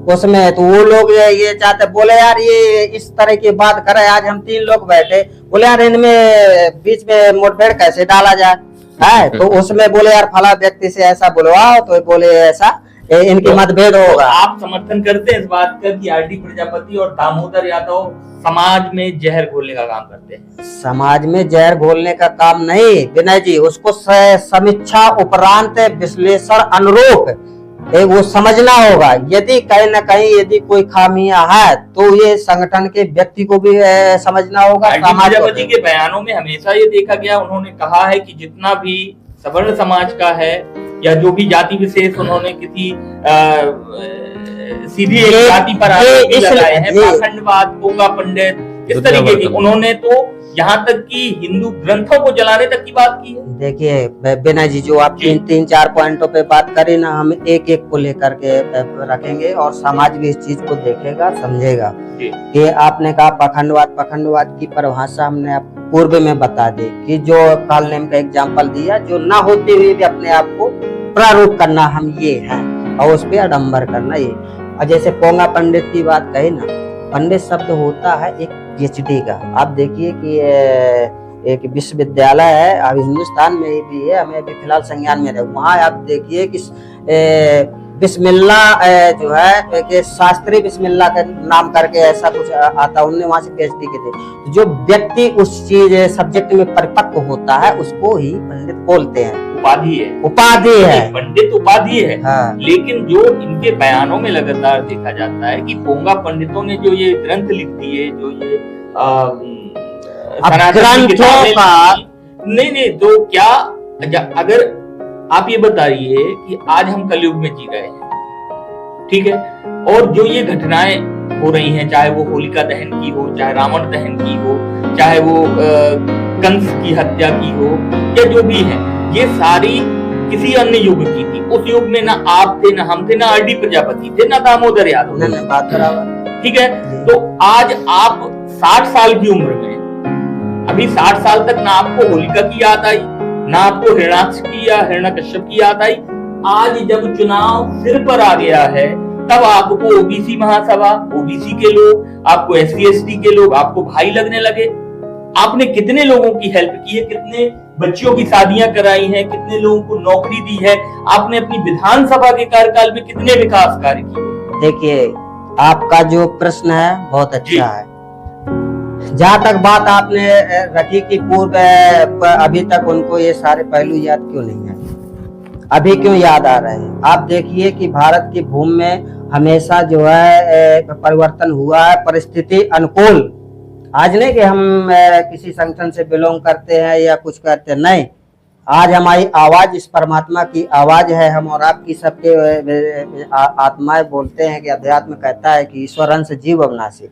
उसमें, तो वो लोग ये चाहते, बोले यार ये इस तरह की बात करे, आज हम 3 लोग बैठे, बोले यार इनमें बीच में मुठभेड़ कैसे डाला जाए है, तो उसमें बोले यार फला व्यक्ति से ऐसा बुलवाओ, तो बोले ऐसा इनकी मतभेद होगा। आप समर्थन करते हैं इस बात का कि आरडी प्रजापति और दामोदर यादव समाज में जहर घोलने का काम करते हैं? समाज में जहर घोलने का काम नहीं विनय जी, उसको समीक्षा उपरांत विश्लेषण अनुरूप वो समझना होगा। यदि कहीं न कहीं यदि कोई खामियां है तो ये संगठन के व्यक्ति को भी समझना होगा। प्रजापति के बयानों में हमेशा ये देखा गया, उन्होंने कहा है कि जितना भी सवर्ण समाज का है या जो भी जाति विशेष उन्होंने किसी सीधी एक जाति पर आरोप लगाए हैं, पाखंडवाद, पोंगा पंडित, इस तरीके की, उन्होंने तो यहाँ तक कि हिंदू ग्रंथों को जलाने तक की बात की है। देखिए बिना जी, जो आप 3-4 पॉइंटों पे बात करें ना, हम एक एक को लेकर के रखेंगे और समाज भी इस चीज को देखेगा, समझेगा। कि आपने कहा पखंडवाद की परिभाषा हमने पूर्व में बता दी कि जो काल नेम का एग्जाम्पल दिया, जो ना होते हुए भी अपने आप को प्रारूप करना हम ये हैं और उस पर आडम्बर करना ये। और जैसे पोंगा पंडित की बात कही ना, पंडित शब्द होता है एक PhD का। आप देखिए कि एक विश्वविद्यालय है, अभी हिंदुस्तान में ही भी है, हमें अभी फिलहाल संज्ञान में है, वहाँ आप देखिए कि बिस्मिल्ला जो है कि शास्त्री बिस्मिल्ला का नाम करके ऐसा कुछ आता, उन्होंने वहां से PhD के थे। जो व्यक्ति उस चीज सब्जेक्ट में परिपक्व होता है उसको ही पंडित बोलते हैं। उपाधि है, पंडित उपाधि है। हाँ। लेकिन जो इनके बयानों में लगातार देखा जाता है कि पोंगा पंडितों ने जो ये ग्रंथ लिख दिए, जो ये ग्रंथों का नहीं, तो क्या अगर आप ये बताइए कि आज हम कलयुग में जी रहे हैं, ठीक है, और जो ये घटनाएं हो रही हैं, चाहे वो होलिका दहन की हो, चाहे रावण दहन की हो, चाहे वो कंस की हत्या की हो, या जो भी है, ये सारी किसी अन्य युग की थी। उस युग में ना आप थे, ना हम थे, ना आरडी प्रजापति थे, ना दामोदर यादव थे, बात बराबर, ठीक है। तो आज आप 60 साल की उम्र में, अभी 60 साल तक ना आपको होलिका की याद आई, ना आपको हिरण्याक्ष की या हिरण्यकश्यप की याद आई। आज जब चुनाव सिर पर आ गया है, तब आपको ओबीसी महासभा, ओबीसी के लोग, आपको SC ST के लोग आपको भाई लगने लगे। आपने कितने लोगों की हेल्प की है, कितने बच्चियों की शादियां कराई हैं, कितने लोगों को नौकरी दी है, आपने अपनी विधानसभा के कार्यकाल में कितने विकास कार्य किए। देखिए, आपका जो प्रश्न है बहुत अच्छा है। जहाँ तक बात आपने रखी कि पूर्व अभी तक उनको ये सारे पहलू याद क्यों नहीं है, अभी क्यों याद आ रहे हैं? आप देखिए कि भारत की भूमि में हमेशा जो है परिवर्तन हुआ है, परिस्थिति अनुकूल। आज नहीं कि हम किसी संगठन से बिलोंग करते हैं या कुछ करते हैं, नहीं, आज हमारी आवाज इस परमात्मा की आवाज है। हम और आपकी सबके आत्माएं बोलते हैं कि अध्यात्म कहता है कि ईश्वर अंश जीव अविनाशी।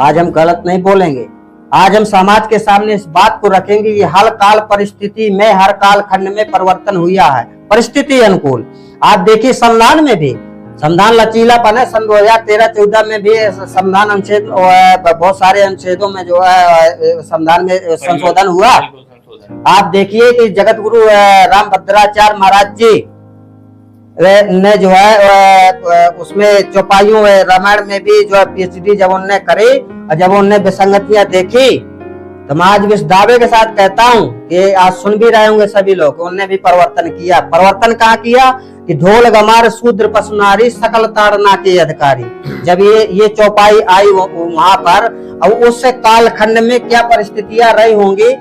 आज हम गलत नहीं बोलेंगे, आज हम समाज के सामने इस बात को रखेंगे कि हर काल परिस्थिति में, हर काल खंड में परिवर्तन हुआ है, परिस्थिति अनुकूल। आप देखिए संविधान में भी, संविधान लचीलापन है। सन 2013-14 में भी संविधान अनुच्छेद, बहुत सारे अनुच्छेदों में जो है संविधान में संशोधन हुआ। आप देखिए कि जगत गुरु रामभद्राचार्य महाराज जी ने जो है उसमें चौपाइयों रामायण में भी जो है PhD जब उन्होंने करी और जब उन्होंने विसंगतियां देखी, तो मैं आज इस दावे के साथ कहता हूं कि आज सुन भी रहे होंगे सभी लोग, उन्होंने भी परिवर्तन किया। परिवर्तन कहाँ किया कि ढोल गमार शूद्र पशु नारी सकल ताड़ना के अधिकारी। जब ये चौपाई आई वहां पर, और उससे कालखंड में क्या परिस्थितियां रही होंगी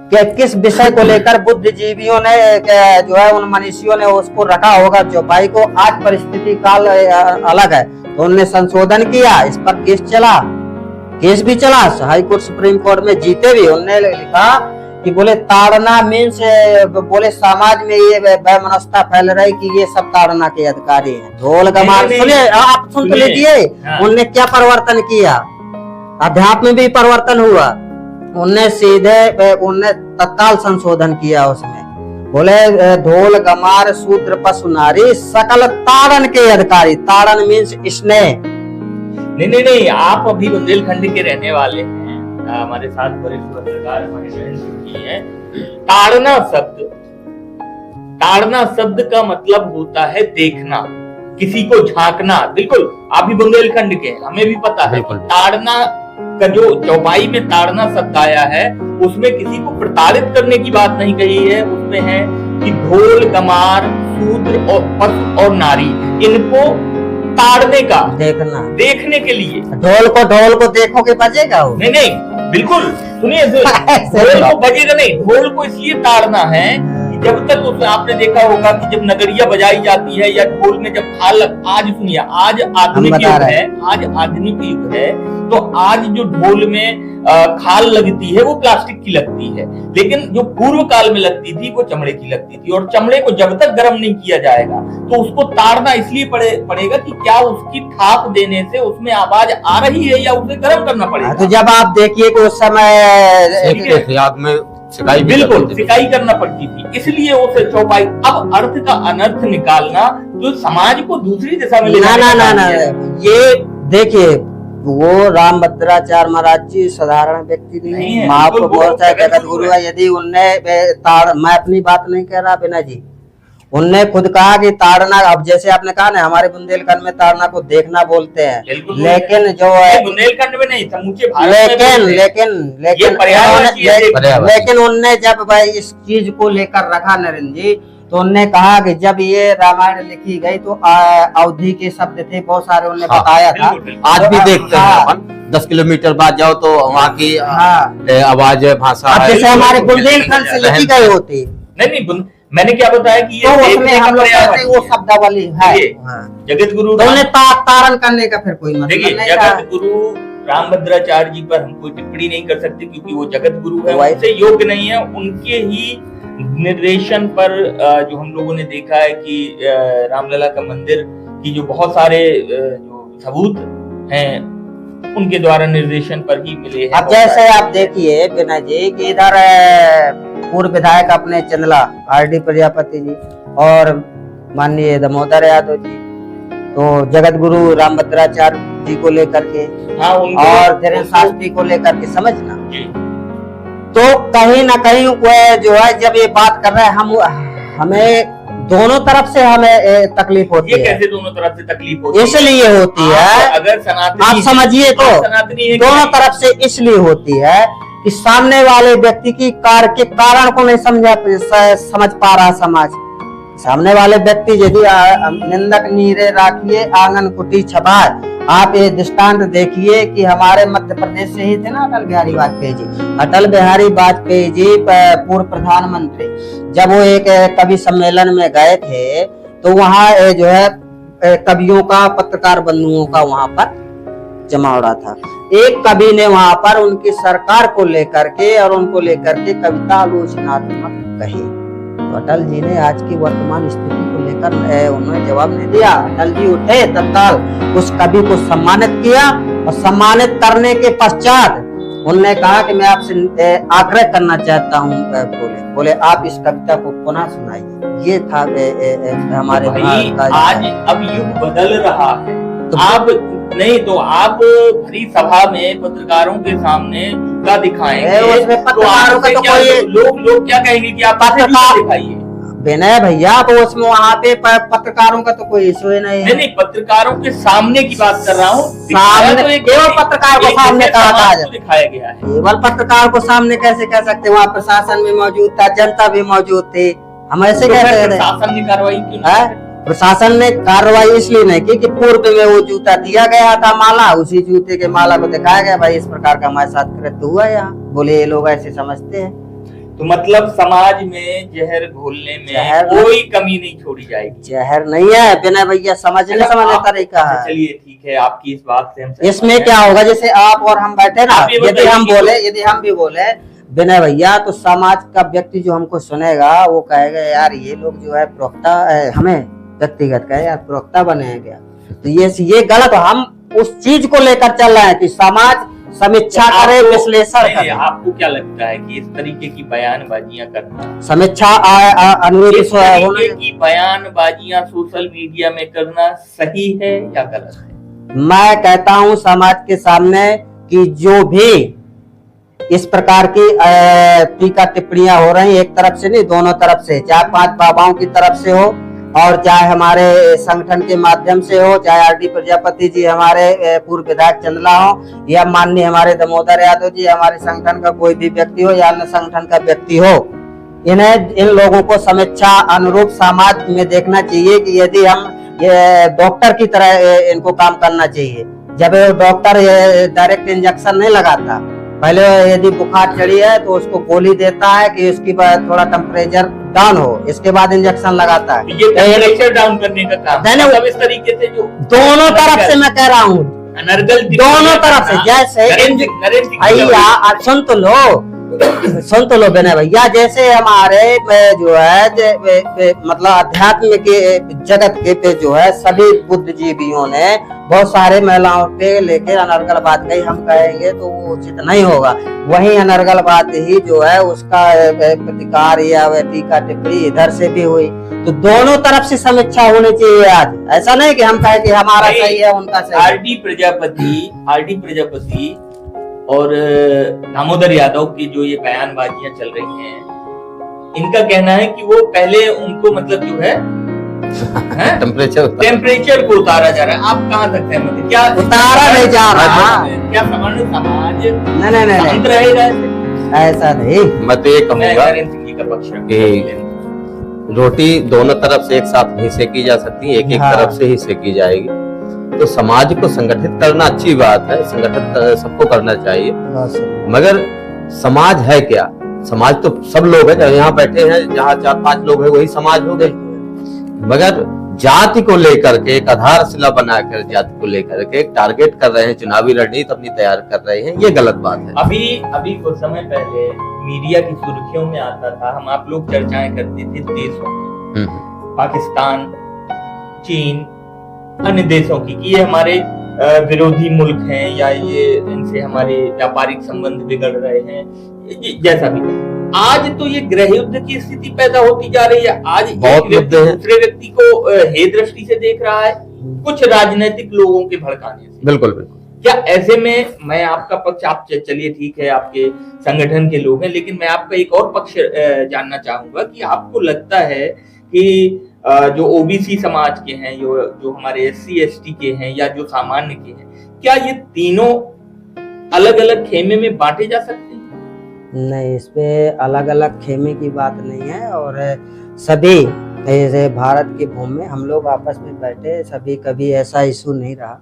कि किस विषय को लेकर बुद्धिजीवियों ने जो है उन मनीषियों ने उसको रखा होगा चौपाई को। आज परिस्थिति काल अलग है, तो उन्होंने संशोधन किया, इस पर केस चला, केस भी चला हाई कोर्ट सुप्रीम कोर्ट में, जीते भी। उन्होंने लिखा कि बोले ताड़ना मीन्स, बोले समाज में ये वैमनस्यता फैल रही कि ये सब ताड़ना के अधिकारी हैं। ढोल गमार, सुनिए आप सुन तो लीजिए। उनने क्या परिवर्तन किया, अध्यात्म में भी परिवर्तन हुआ। उनने सीधे उनने तत्काल संशोधन किया उसमें, बोले ढोल गमार शूद्र पशु नारी सकल ताड़न के अधिकारी। ताड़न मीन्स स्नेह। नहीं, आप अभी बुंदेलखंड के रहने वाले हैं, हमारे साथ वरिष्ठ पत्रकार हमारे बहन जी हैं। ताड़ना शब्द का मतलब होता है देखना, किसी को झांकना। बिल्कुल, आप भी बुंदेलखंड के हैं, हमें भी पता है। ताड़ना का जो चौपाई में ताड़ना शब्द आया है, उसमें किसी को प्रताड़ित करने की बात नहीं कही है। उसमें है कि ढोल गमार शूद्र और पशु और नारी, इनको ताड़ने का, देखने के लिए। ढोल को देखोगे बजेगा वो? नहीं, बिल्कुल। सुनिए, ढोल को बजेगा नहीं, ढोल को इसलिए ताड़ना है कि जब तक उस, आपने देखा होगा कि जब नगरिया बजाई जाती है या ढोल में जब थाल, आज सुनिए, आज आधुनिक युग है, तो आज जो ढोल में खाल लगती है वो प्लास्टिक की लगती है, लेकिन जो पूर्व काल में लगती थी वो चमड़े की लगती थी। और चमड़े को जब तक गर्म नहीं किया जाएगा तो उसको ताड़ना इसलिए पड़ेगा कि क्या उसकी थाप देने से उसमें आवाज आ रही है या उसे गर्म करना पड़ेगा। तो जब आप देखिए कि उस समय आग में सिकाई, बिल्कुल सिकाई करना पड़ती थी, इसलिए उसे चौपाई। अब अर्थ का अनर्थ निकालना जो समाज को दूसरी दिशा में ले ना, ये देखिए, वो रामभद्राचार्य महाराज जी साधारण व्यक्ति नहीं है, महाप्रभु जगत गुरु है। यदि उनने मैं अपनी बात नहीं कह रहा बिना जी, उनने खुद कहा कि ताड़ना, अब जैसे आपने कहा ना हमारे बुंदेलखंड में ताड़ना को देखना बोलते हैं, लेकिन जो है बुंदेलखंड में नहीं, समूचे लेकिन उनने जब भाई इस चीज को लेकर रखा नरेंद्र जी, तो उनने कहा कि जब ये रामायण लिखी गई तो अवधि के शब्द थे बहुत सारे, उनने बताया था। आज भी देखते हैं अपन 10 किलोमीटर बाद जाओ तो वहाँ की आवाज भाषा, जैसे हमारे बुंदेलखंड से लिखी गई होती। नहीं, मैंने क्या बताया कि ये उसमें हम लोग कहते हैं वो शब्दावली है। जगत गुरु तारण करने का फिर कोई मतलब नहीं। जगत गुरु रामभद्राचार्य जी पर हम कोई टिप्पणी नहीं कर सकते क्योंकि वो जगत गुरु है, उनसे योग्य नहीं है। उनके ही निर्देशन पर जो हम लोगों ने देखा है कि रामलला का मंदिर की जो बहुत सारे जो सबूत हैं उनके द्वारा निर्देशन पर ही मिले हैं। अब जैसे आप देखिए बिना जी कि इधर पूर्व विधायक अपने चंदला आरडी प्रजापति जी और माननीय दामोदर यादव जी, तो जगत गुरु रामभद्राचार्य जी को लेकर के और धीरेन्द्र शास्त्री को लेकर के, समझना, तो कहीं ना कहीं वह जो है जब ये बात कर रहे हैं, हमें दोनों तरफ से हमें तकलीफ होती है। कैसे दोनों तरफ से तकलीफ होती है? इसलिए होती है, अगर सनातनी, आप समझिए तो दोनों तरफ से इसलिए होती है कि सामने वाले व्यक्ति की कार्य के कारण को नहीं समझ पा रहा समाज। सामने वाले व्यक्ति यदि निंदक नीरे राखिए आंगन कुटी छपाए। आप ये दृष्टांत देखिए कि हमारे मध्य प्रदेश से ही थे ना अटल बिहारी वाजपेयी जी। अटल बिहारी वाजपेयी जी पूर्व प्रधानमंत्री, जब वो एक कवि सम्मेलन में गए थे तो वहाँ जो है कवियों का, पत्रकार बंधुओं का वहाँ पर जमावड़ा था। एक कवि ने वहाँ पर उनकी सरकार को लेकर के और उनको लेकर के कविता आलोचनात्मक कही। तो अटल जी ने आज की वर्तमान स्थिति को लेकर उन्होंने जवाब नहीं दिया। अटल जी उठे, तत्काल उस कवि को सम्मानित किया और सम्मानित करने के पश्चात उन्होंने कहा कि मैं आपसे आग्रह करना चाहता हूँ, बोले आप इस कविता को पुनः सुनाइए। ये था हमारे आज अब युग बदल रहा है। तो आप नहीं तो आप भरी सभा में पत्रकारों के सामने जूता दिखाएंगे तो लोग क्या कहेंगे कि आप पत्रकार दिखाइए। विनय भैया, तो उसमें वहाँ पे पत्रकारों का तो कोई इशू नहीं है। नहीं, पत्रकारों के सामने की बात कर रहा हूँ। केवल पत्रकार को सामने कहा दिखाया गया है। केवल पत्रकार को सामने कैसे कह सकते? वहाँ प्रशासन भी मौजूद था, जनता भी मौजूद थी, हम ऐसे कह सकते? प्रशासन ने कार्रवाई क्यों? प्रशासन ने कार्रवाई इसलिए नहीं की कि पूर्व में वो जूता दिया गया था माला, उसी जूते के माला को दिखाया गया, भाई इस प्रकार का हमारे साथ कृत्य हुआ यहाँ। बोले ये लोग ऐसे समझते हैं। तो मतलब समाज में जहर घोलने में कोई कमी नहीं छोड़ी जाएगी। जहर नहीं है विनय भैया, समझने तरीका है। चलिए ठीक है, आपकी इस बात से हम इसमें क्या होगा, जैसे आप और हम बैठे ना, यदि हम भी बोले विनय भैया, तो समाज का व्यक्ति जो हमको सुनेगा वो कहेगा यार ये लोग जो है प्रवक्ता, हमें व्यक्तिगत कहे यार प्रवक्ता बने हैं क्या, तो ये गलत। हम उस चीज को लेकर चल रहे हैं कि समाज समीक्षा करे, विश्लेषण करे। आपको क्या लगता है कि इस तरीके की बयानबाजियां करना, समीक्षा अनुरूप की बयानबाजियां सोशल मीडिया में करना सही है या गलत है? मैं कहता हूं समाज के सामने कि जो भी इस प्रकार की टीका टिप्पणियां हो रही, एक तरफ से नहीं दोनों तरफ से, चाहे 5 बाबाओं की तरफ से हो और चाहे हमारे संगठन के माध्यम से हो, चाहे आरडी प्रजापति जी हमारे पूर्व विधायक चंदला हो, या माननीय हमारे दामोदर यादव जी हमारे संगठन का कोई भी व्यक्ति हो या अन्य संगठन का व्यक्ति हो, इन लोगों को समीक्षा अनुरूप समाज में देखना चाहिए कि यदि हम डॉक्टर की तरह इनको काम करना चाहिए। जब डॉक्टर डायरेक्ट इंजेक्शन नहीं लगाता, पहले यदि बुखार चढ़ी है तो उसको गोली देता है कि उसकी थोड़ा टेम्परेचर डाउन हो, इसके बाद इंजेक्शन लगाता है। ये टेम्परेचर डाउन करने का काम है इस तरीके से, जो दोनों तरफ से मैं कह रहा हूँ, दोनों तरफ से। जैसे भैया सुन तो लो विनय भैया, जैसे हमारे जो है मतलब अध्यात्म के जगत के पे जो है सभी बुद्धिजीवियों ने बहुत सारे महिलाओं पे लेकर अनर्गल बात कही, हम कहेंगे तो वो उचित नहीं होगा। वही अनर्गल बात ही जो है उसका प्रतिकार या टीका टिप्पणी इधर से भी हुई, तो दोनों तरफ से समीक्षा होनी चाहिए। आज ऐसा नहीं कि हम कहे कि हमारा सही है उनका सही। आरडी प्रजापति और दामोदर यादव की जो ये बयानबाजियां चल रही हैं, इनका कहना है कि वो पहले उनको मतलब जो है टेम्परेचर को उतारा जा रहा है। आप कहाँ तक सहमत हैं? क्या उतारा नहीं जा रहा? क्या समाज नहीं रहेगा? ऐसा नहीं। मैं तो ये कहूँगा कि रोटी दोनों तरफ से एक साथ नहीं सेकी जा सकती, एक तरफ से ही सेकी जाएगी। तो समाज को संगठित करना अच्छी बात है, संगठित सबको करना चाहिए, मगर समाज है क्या? समाज तो सब लोग हैं, यहाँ बैठे हैं, जहाँ 4-5 लोग हैं वही समाज हो गए। मगर जाति को लेकर के एक आधारशिला बनाकर जाति को लेकर के एक टारगेट कर रहे हैं, चुनावी रणनीति अपनी तैयार कर रहे हैं, ये गलत बात है। अभी कुछ समय पहले मीडिया की सुर्खियों में आता था, हम आप लोग चर्चाएं करते थे देशों की, पाकिस्तान, चीन, अन्य देशों की, कि ये हमारे विरोधी मुल्क हैं या ये इनसे हमारे व्यापारिक संबंध बिगड़ रहे हैं, जैसा भी। आज तो ये गृह युद्ध की स्थिति पैदा होती जा रही है। आज एक व्यक्ति दूसरे व्यक्ति को हे दृष्टि से देख रहा है, कुछ राजनीतिक लोगों के भड़काने से। बिल्कुल बिल्कुल। क्या ऐसे में मैं आपका पक्ष, आप चलिए ठीक है आपके संगठन के लोग हैं, लेकिन मैं आपका एक और पक्ष जानना चाहूंगा कि आपको लगता है कि जो ओबीसी समाज के हैं, जो हमारे SC ST के हैं या जो सामान्य के हैं, क्या ये तीनों अलग अलग खेमे में बांटे जा सकते हैं? नहीं, इस पे अलग अलग खेमे की बात नहीं है, और सभी जैसे भारत की भूमि में हम लोग आपस में बैठे, सभी कभी ऐसा इशू नहीं रहा।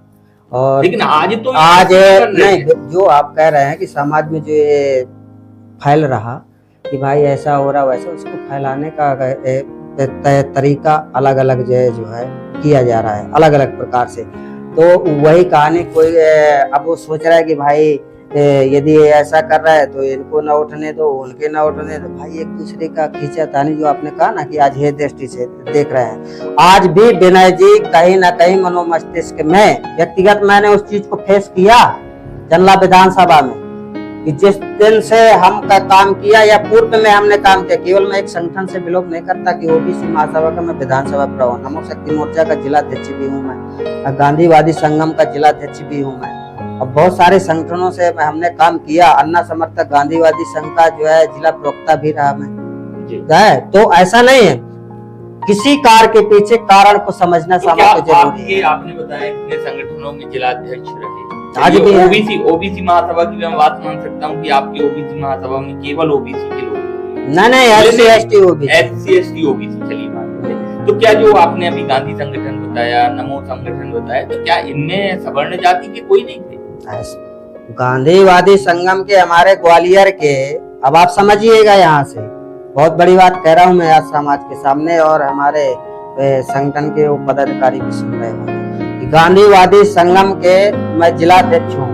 और लेकिन आज नहीं, जो आप कह रहे हैं कि समाज में जो ये फैल रहा कि भाई ऐसा हो रहा वैसा, उसको फैलाने का तरीका अलग अलग जो है किया जा रहा है, अलग अलग प्रकार से। तो वही कहानी, कोई अब वो सोच रहा है कि भाई यदि ऐसा कर रहा है तो इनको ना उठने दो, उनके ना उठने दो। भाई एक दूसरे का खींचातानी, जो आपने कहा ना कि आज हे दृष्टि से देख रहे हैं, आज भी विनय जी कहीं ना कहीं मनोमस्तिष्क में व्यक्तिगत मैंने उस चीज को फेस किया चंदला विधानसभा में, कि जिस दिन से हम का काम किया या पूर्व में हमने काम किया, केवल मैं एक संगठन से बिलोंग नहीं करता कि ओबीसी महासभा का मैं विधानसभा प्रवक्ता, नमो शक्ति मोर्चा का जिलाध्यक्ष भी हूँ मैं, गांधीवादी संगम का जिलाध्यक्ष भी हूँ मैं, और बहुत सारे संगठनों से हमने काम किया। अन्ना समर्थक गांधीवादी संघ का जो है जिला प्रवक्ता भी रहा मैं। तो ऐसा नहीं है, किसी कार्य के पीछे कारण को समझना समाज को जरूरी है। आपने बताया कितने संगठनों में जिलाध्यक्ष रहे, आज भी ओबीसी महासभा की मैं बात मान सकता हूँ कि आपकी ओबीसी महासभा में केवल ओबीसी के लोग नहीं, SC ST ओबीसी चलिए बात है। तो क्या जो आपने अभी गांधी संगठन बताया, नमो संगठन बताया, तो क्या इनमें सवर्ण जाति के कोई नहीं थे? गांधीवादी संगम के हमारे ग्वालियर के अब आप समझिएगा यहाँ से, बहुत बड़ी बात कह रहा हूँ मैं आज समाज के सामने, और हमारे संगठन के वो पदाधिकारी भी सुन रहे होंगे। गांधीवादी संगम के मैं जिलाध्यक्ष हूँ,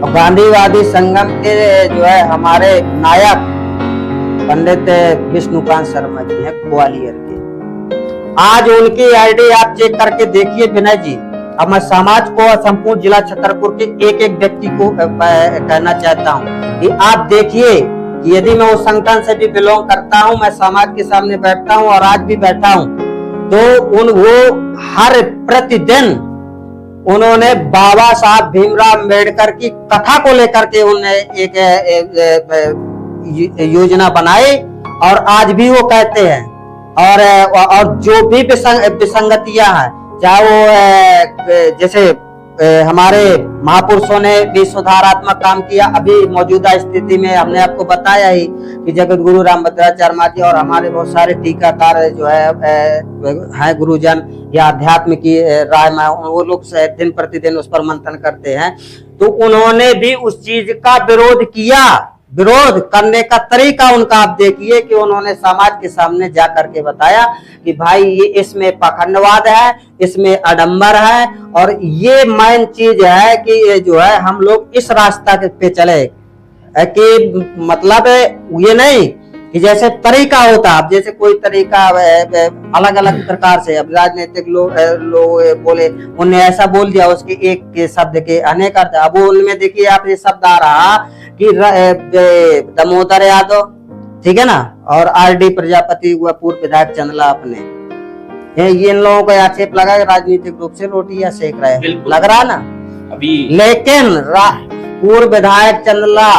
और गांधीवादी संगम के जो है हमारे नायक पंडित विष्णुकांत शर्मा जी हैं ग्वालियर के। आज उनकी आईडी आप चेक करके देखिए विनय जी। अब मैं समाज को, संपूर्ण जिला छतरपुर के एक एक व्यक्ति को कहना चाहता हूँ कि आप देखिए कि यदि मैं उस संगठन से भी बिलोंग करता हूँ, मैं समाज के सामने बैठता हूँ और आज भी बैठा हूँ, तो वो हर प्रतिदिन उन्होंने बाबा साहब भीमराव अम्बेडकर की कथा को लेकर के उन्हें एक योजना बनाई, और आज भी वो कहते हैं। और जो भी विसंगतियां हैं, चाहे वो जैसे हमारे महापुरुषों ने भी सुधारात्मक काम किया, अभी मौजूदा स्थिति में हमने आपको बताया ही कि जगत गुरु रामभद्राचार्य जी और हमारे बहुत सारे टीकाकार जो है गुरुजन या अध्यात्म की राय में, वो लोग दिन प्रतिदिन उस पर मंथन करते हैं, तो उन्होंने भी उस चीज का विरोध किया। विरोध करने का तरीका उनका आप देखिए कि उन्होंने समाज के सामने जा करके बताया कि भाई ये इसमें पाखंडवाद है, इसमें आडंबर है, और ये मेन चीज है कि ये जो है हम लोग इस रास्ता पे चले, कि मतलब ये नहीं कि जैसे तरीका होता, अब जैसे कोई तरीका अलग अलग प्रकार से, अब राजनीतिक लोग बोले, उन्हें ऐसा बोल दिया उसके एक के शब्द के अनेक अर्थ। अब उनमें देखिए आप ये शब्द आ रहा कि दामोदर यादव, ठीक है ना, और आरडी प्रजापति हुआ पूर्व विधायक चंदला, अपने ये इन लोगों को आक्षेप लगा राजनीतिक रूप से रोटियां सेक रहे हैं, लग रहा ना अभी। लेकिन पूर्व विधायक चंदला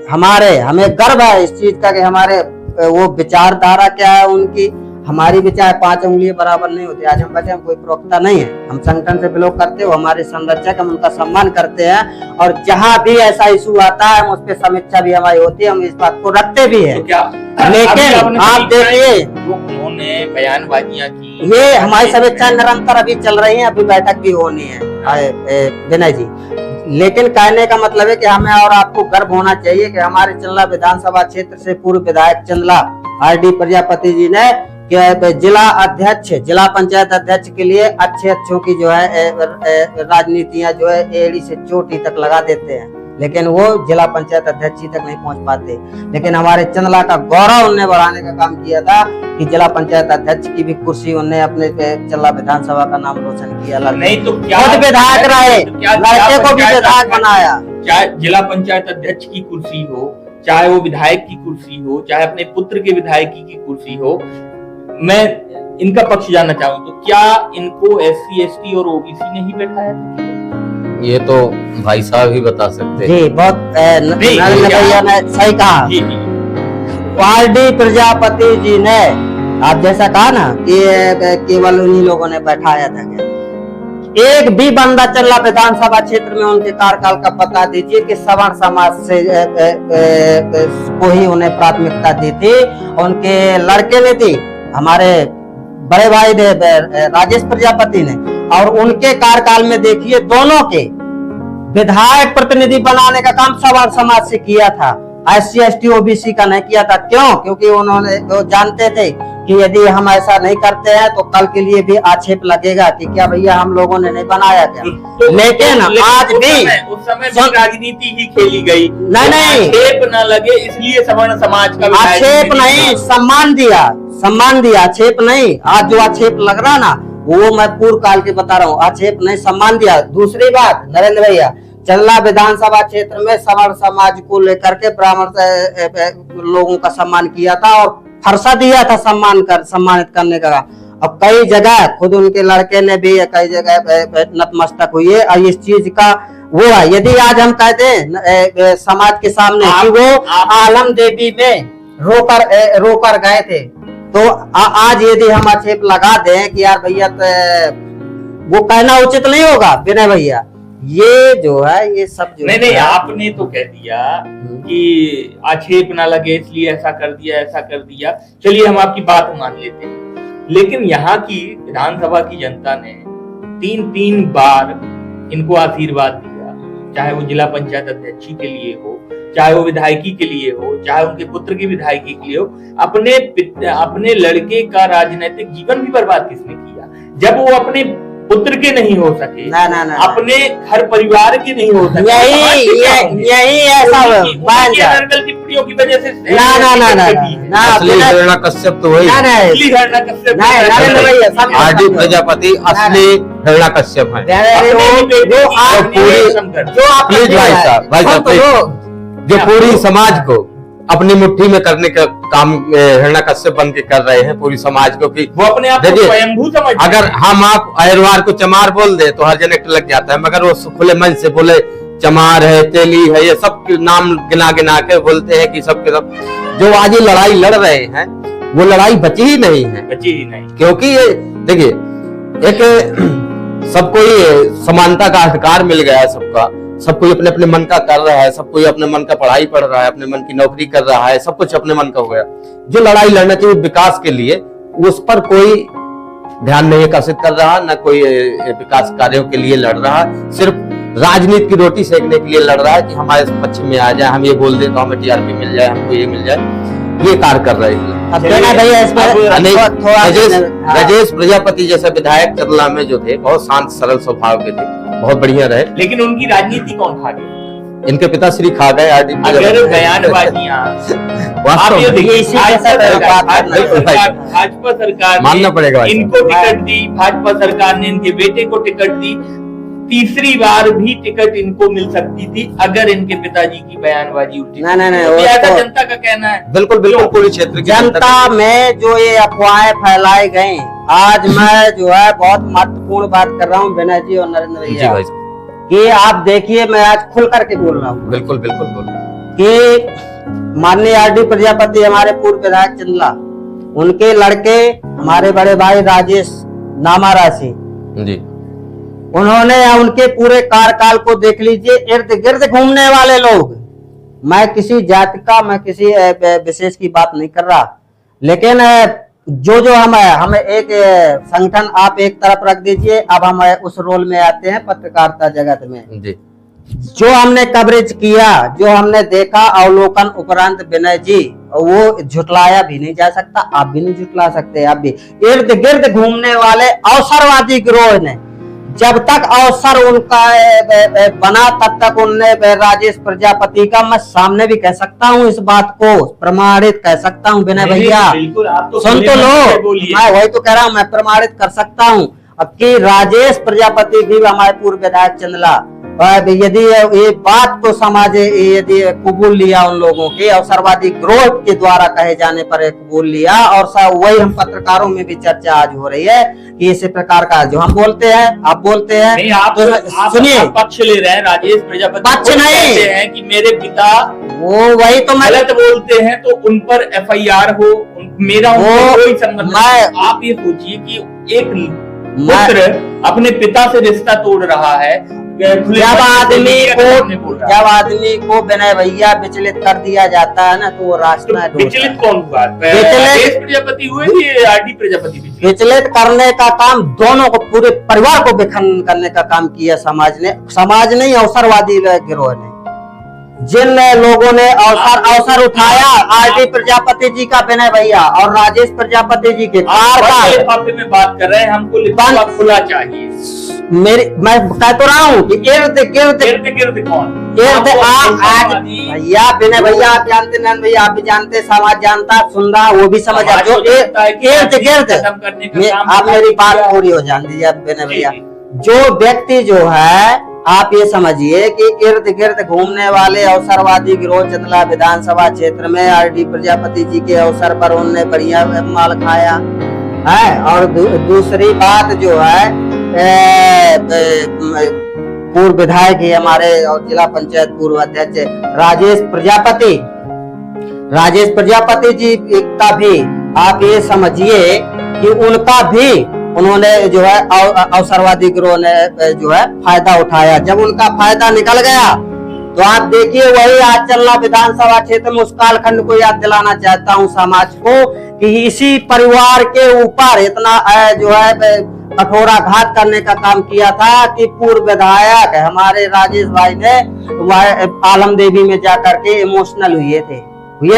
हमें गर्व है इस चीज का कि हमारे वो विचारधारा क्या है उनकी, हमारी विचार 5 उंगलियां बराबर नहीं होती। आज हम बचे, हम कोई प्रवक्ता नहीं है, हम संगठन से बिलोंग करते हो, हमारे संरक्षक, हम उनका सम्मान करते हैं, और जहां भी ऐसा इशू आता है उस पर समीक्षा भी हमारी होती है, हम इस बात को रखते भी है। तो लेकिन आप देखिए उन्होंने बयानबाजियां की, ये हमारी समीक्षा निरंतर अभी चल रही है, अभी बैठक भी होनी है विनय जी। लेकिन कहने का मतलब है कि हमें और आपको गर्व होना चाहिए कि हमारे चंदला विधानसभा क्षेत्र से पूर्व विधायक चंदला आरडी प्रजापति जी ने जिला अध्यक्ष, जिला पंचायत अध्यक्ष के लिए अच्छों की जो है राजनीतियां जो है एड़ी से चोटी तक लगा देते हैं, लेकिन वो जिला पंचायत अध्यक्ष तक नहीं पहुंच पाते। लेकिन हमारे चंदला का गौरव उन्हें बढ़ाने का काम किया था कि जिला पंचायत अध्यक्ष की भी कुर्सी उन्हें अपने चंदला विधानसभा का नाम रोशन किया। नहीं तो क्या विधायक रहे, लड़के को भी विधायक बनाया। चाहे जिला पंचायत अध्यक्ष की कुर्सी हो, चाहे वो विधायक की कुर्सी हो, चाहे अपने पुत्र के विधायकी की कुर्सी हो, मैं इनका पक्ष जानना चाहूँ तो क्या इनको SC ST और OBC ने ही बैठाया था? ये तो भाई साहब ही बता सकते हैं। जी, बहुत भैया ने सही कहा। आरडी प्रजापति जी ने, आप जैसा कहा ना कि केवल उन्हीं लोगों ने बैठाया था, क्या एक भी बंदा चंदला विधानसभा क्षेत्र में उनके कार्यकाल का पता दीजिए कि सवर्ण समाज से को ही उन्हें प्राथमिकता दी थी, उनके लड़के ने दी, हमारे बड़े भाई राजेश प्रजापति ने, और उनके कार्यकाल में देखिए दोनों के विधायक प्रतिनिधि बनाने का काम सवर्ण समाज से किया था, SC ST OBC का नहीं किया था। क्यों? क्योंकि उन्होंने वो जानते थे कि यदि हम ऐसा नहीं करते हैं तो कल के लिए भी आक्षेप लगेगा कि क्या भैया हम लोगों ने नहीं बनाया क्या। लेकिन आज भी उस समय भी राजनीति ही खेली गई। नहीं, आक्षेप न लगे इसलिए सवर्ण समाज का आक्षेप नहीं, सम्मान दिया, आक्षेप नहीं। आज जो आक्षेप लग रहा ना वो मैं पूर्व काल के बता रहा हूँ, आक्षेप नहीं, सम्मान दिया। दूसरी बात नरेंद्र भैया, चंदला विधानसभा क्षेत्र में सवर्ण समाज को लेकर के ब्राह्मण लोगों का सम्मान किया था और फरसा दिया था सम्मानित करने का। अब कई जगह खुद उनके लड़के ने भी कई जगह नतमस्तक हुई है, और इस चीज का वो है। यदि आज हम कहते समाज के सामने कि वो आलम देवी में रोकर गए थे, तो आज यदि हम आक्षेप लगा दें कि यार भैया वो कहना उचित नहीं होगा विनय भैया। ये जो है ये सब जो नहीं, आपने तो कह दिया कि आक्षेप ना लगे इसलिए ऐसा कर दिया। चलिए हम आपकी बात मान लेते हैं, लेकिन यहाँ की विधानसभा की जनता ने 3 बार इनको आशीर्वाद दिया, चाहे वो जिला पंचायत अध्यक्ष के लिए हो, चाहे वो विधायकी के लिए हो, चाहे उनके पुत्र की विधायकी के लिए हो, अपने लड़के का राजनीतिक जीवन भी बर्बाद किसने किया? जब वो अपने पुत्र के नहीं हो सके, ना। अपने घर परिवार के नहीं हो सके, यही ऐसा नर्गल टिप्पणियों की वजह से असली हिरण्यकश्यप तो वही आरडी प्रजापति असली हिरण्यकश्यप है। जो पूरी समाज को अपनी मुट्ठी में करने का काम हिरण्यकश्यप बन के कर रहे हैं, पूरी समाज को कि वो अपने आप को स्वयंभू समझ। अगर हम आप अहरवार को चमार बोल दे तो हर जन लग जाता है, मगर वो खुले मन से बोले चमार है, तेली है, ये सब नाम गिना गिना के बोलते हैं कि सब के सब जो आज ये लड़ाई लड़ रहे हैं वो लड़ाई बची ही नहीं है, क्योंकि ये देखिए एक सबको ये समानता का अधिकार मिल गया है, सब कोई अपने अपने मन का कर रहा है, सब कोई अपने मन का पढ़ाई पढ़ रहा है, अपने मन की नौकरी कर रहा है, सब कुछ अपने मन का हो गया। जो लड़ाई लड़ना चाहिए विकास के लिए उस पर कोई ध्यान नहीं आकर्षित कर रहा, न कोई विकास कार्यों के लिए लड़ रहा, सिर्फ राजनीति की रोटी सेकने के लिए लड़ रहा है कि हमारे पक्ष में आ जाए, हम ये बोल दें तो हमें टीआरपी मिल जाए, हमको ये मिल जाए, ये कार्य कर रहे हैं। राजेश प्रजापति जैसे विधायक चंदला में जो थे बहुत शांत सरल स्वभाव के थे, बहुत बढ़िया रहे, लेकिन उनकी राजनीति कौन खा गया? इनके पिताश्री खा गए। अगर बयानबाजियां भाजपा सरकार मानना पड़ेगा, इनको टिकट दी, भाजपा सरकार ने इनके बेटे को टिकट दी, तीसरी बार भी टिकट इनको मिल सकती थी अगर इनके पिताजी की बयानबाजी उल्टी। नहीं, जनता का कहना है। बिल्कुल पूरी क्षेत्र की जनता में जो ये अफवाहें फैलाई गई, आज मैं जो है बहुत महत्वपूर्ण बात कर रहा हूँ विनय जी और नरेंद्र भैया कि आप देखिए, मैं आज खुल करके बोल रहा हूँ। बिल्कुल बोल कि माननीय आरडी प्रजापति हमारे पूर्व विधायक चंदला, उनके लड़के हमारे बड़े भाई राजेश नामारासी जी, उन्होंने उनके पूरे कार्यकाल को देख लीजिए, इर्द गिर्द घूमने वाले लोग, मैं किसी जाति का, मैं किसी विशेष की बात नहीं कर रहा, लेकिन जो हमें एक संगठन आप एक तरफ रख दीजिए, अब हम उस रोल में आते हैं पत्रकारिता जगत में जी। जो हमने कवरेज किया, जो हमने देखा, अवलोकन उपरांत विनय जी, वो झुटलाया भी नहीं जा सकता, आप भी नहीं झुटला सकते। आप भी इर्द गिर्द घूमने वाले अवसरवादी गिरोह ने जब तक अवसर उनका बना तब तक उनने राजेश प्रजापति का, मैं सामने भी कह सकता हूँ इस बात को, प्रमाणित कह सकता हूँ विनय भैया, सुन तो लो, मैं वही तो कह रहा हूँ, मैं प्रमाणित कर सकता हूँ अब कि राजेश प्रजापति भी हमारे पूर्व विधायक चंदला, यदि ये बात को समाज यदि कबूल लिया, उन लोगों के अवसरवादी गिरोह के द्वारा कहे जाने पर कबूल लिया, और वही हम पत्रकारों में भी चर्चा आज हो रही है कि इसी प्रकार का जो हम बोलते हैं, आप बोलते हैं, तो सुनिए, पक्ष ले रहे हैं राजेश प्रजापति, पक्ष नहीं हैं कि मेरे पिता वो, वही तो मैं गलत बोलते हैं तो उन पर FIR हो, मेरा कोई संबंध नहीं। आप ये सोचिए कि एक पुत्र अपने पिता से रिश्ता तोड़ रहा है, जब आदमी को विनय भैया विचलित कर दिया जाता है ना, तो वो रास्ता विचलित कौन हुआ? प्रजापति हुए कि आरडी प्रजापति? विचलित करने का काम दोनों को, पूरे परिवार को विखंडन करने का काम किया समाज ने अवसरवादी गिरोह ने, जिन लोगों ने अवसर उठाया आरडी प्रजापति जी का, विनय भैया और राजेश प्रजापति जी के में बात कर रहे हैं, हमको खुला चाहिए। मैं कह तो रहा हूँ कि इर्द गिर्द कौन, भैया विनय भैया आप जानते, नंद भैया आप भी जानते, समाज जानता, सुन रहा, वो भी समझ, जो इर्द गिर्द, आप मेरी बात पूरी हो जान दीजिए विनय भैया, जो व्यक्ति जो है, आप ये समझिए कि इर्द गिर्द घूमने वाले अवसरवादी गिरोह चंदला विधानसभा क्षेत्र में आरडी प्रजापति जी के अवसर पर उन्होंने बढ़िया माल खाया है। और दूसरी बात जो है, पूर्व विधायक ही हमारे और जिला पंचायत पूर्व अध्यक्ष राजेश प्रजापति जी का भी आप ये समझिए कि उनका भी उन्होंने जो है अवसरवादी गिरोह ने जो है फायदा उठाया। जब उनका फायदा निकल गया तो आप देखिए, वही आज चलना विधानसभा क्षेत्र में, उस कालखंड को याद दिलाना चाहता हूं समाज को कि इसी परिवार के ऊपर इतना जो है कठोराघात करने का काम किया था कि पूर्व विधायक हमारे राजेश भाई ने आलम देवी में जाकर के इमोशनल हुए थे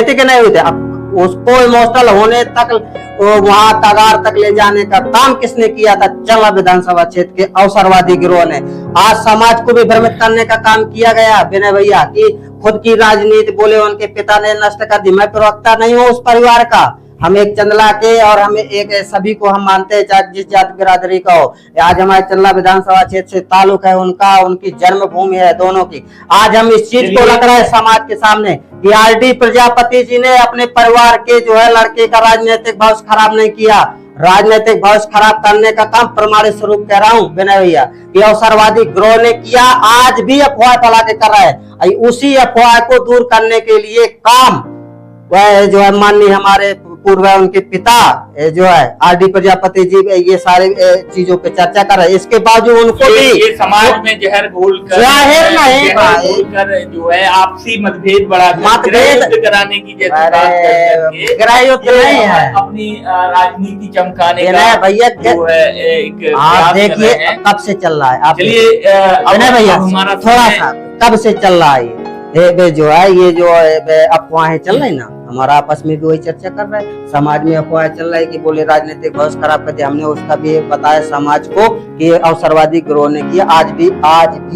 कि नहीं हुए थे। अब उसको इमोशनल होने तक वहां कगार तक ले जाने का काम किसने किया था? चंबा विधानसभा क्षेत्र के अवसरवादी गिरोह ने। आज समाज को भी भ्रमित करने का काम किया गया विनय भैया कि खुद की राजनीति बोले उनके पिता ने नष्ट कर दी। मैं प्रवक्ता नहीं हूँ उस परिवार का, हम एक चंदला के और हमें एक सभी को हम मानते हैं चाहे जिस जाति बिरादरी का हो। आज हमारे चंदला विधानसभा क्षेत्र से ताल्लुक है उनका, उनकी जन्मभूमि है दोनों की। आज हम इस चीज को रख रहे हैं समाज के सामने कि आरडी प्रजापति जी ने अपने परिवार के जो है लड़के का राजनीतिक भविष्य खराब नहीं किया। राजनीतिक भविष्य खराब करने का काम प्रमाणित स्वरूप कह रहा हूँ विनय भैया कि अवसरवादी गिरोह ने किया, आज भी अफवाह फैला के कर रहा है। उसी अफवाह को दूर करने के लिए काम वह जो है माननीय हमारे पूर्व उनके पिता जो है आरडी प्रजापति जी ये सारे चीजों पे चर्चा कर रहे हैं। इसके बावजूद उनको भी ये समाज में जहर घोलकर जो है आपसी मतभेद कराने की अपनी राजनीति चमकाने का भैया जो है आप देखिए कब से चल रहा है। आप चलिए भैया थोड़ा सा कब से चल रहा है जो है ये जो अफवाहें चल रही ना, हमारा आपस में भी वही चर्चा कर रहे हैं। समाज में अफवाह चल रहा है कि बोले राजनीतिक भविष्य खराब कर दिया। हमने उसका भी बताया समाज को कि अवसरवादी गिरोह ने किया। आज भी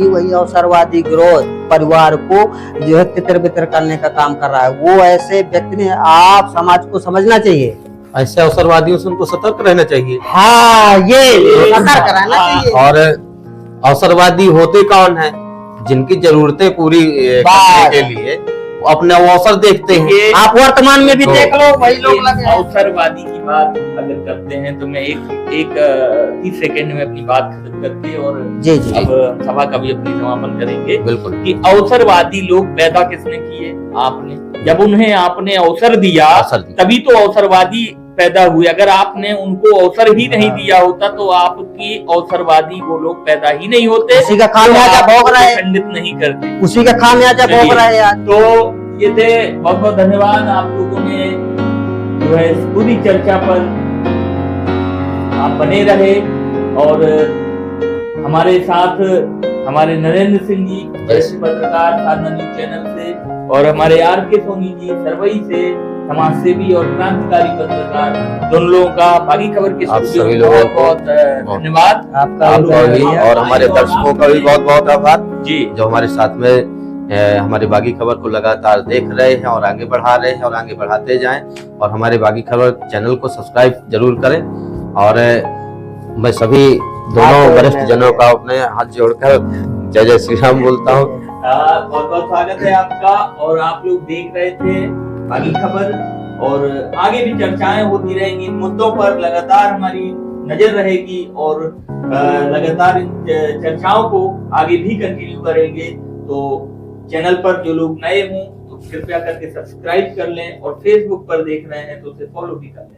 वही अवसरवादी गिरोह परिवार को जो है तितर बितर करने का काम कर रहा है। वो ऐसे व्यक्ति ने आप समाज को समझना चाहिए, ऐसे अवसरवादियों से उनको सतर्क रहना चाहिए। हाँ ये सतर्क रहना चाहिए। और अवसरवादी होते कौन है? जिनकी जरूरतें पूरी करने के लिए अपने अवसर देखते हैं। आप वर्तमान में भी देख लो वही लोग लगे। अवसरवादी की बात अगर करते हैं तो मैं एक 30 सेकंड में अपनी बात खत्म करके और जी अब सभा का भी अपनी समापन करेंगे। बिल्कुल कि अवसरवादी लोग पैदा किसने किए? आपने। जब उन्हें आपने अवसर दिया तभी तो अवसरवादी पैदा हुए। अगर आपने उनको अवसर ही नहीं दिया होता तो आपकी अवसरवादी वो लोग पैदा ही नहीं होते। उसी का खामियाजा भोग रहे हैं, खंडित नहीं करते, उसी का खामियाजा भोग रहे हैं। तो ये थे, बहुत बहुत धन्यवाद आप लोगों ने जो है इस पूरी चर्चा पर आप बने रहे और हमारे साथ हमारे नरेंद्र सिंह जी पत्रकार साधना न्यूज चैनल से और हमारे आरके सोनी जी सरवई से समाज सेवी और क्रांतिकारी पत्रकार, दोनों लोगों का बागी खबर के सभी लोगों को बहुत धन्यवाद। आपका भी और हमारे दर्शकों का भी बहुत बहुत आभार जी, जो हमारे साथ में हमारी बागी खबर को लगातार देख रहे हैं और आगे बढ़ा रहे हैं और आगे बढ़ाते जाएं। और हमारे बागी खबर चैनल को सब्सक्राइब जरूर करें। और मैं सभी दोनों वरिष्ठ जनों का अपने हाथ जोड़कर जय जय श्री राम बोलता हूँ। बहुत बहुत स्वागत है आपका। और आप लोग देख रहे थे बागी खबर और आगे भी चर्चाएं होती रहेंगी इन मुद्दों पर, लगातार हमारी नजर रहेगी और लगातार इन चर्चाओं को आगे भी कंटिन्यू करेंगे। तो चैनल पर जो लोग नए हों तो कृपया करके सब्सक्राइब कर लें और फेसबुक पर देख रहे हैं तो उसे फॉलो भी कर लें।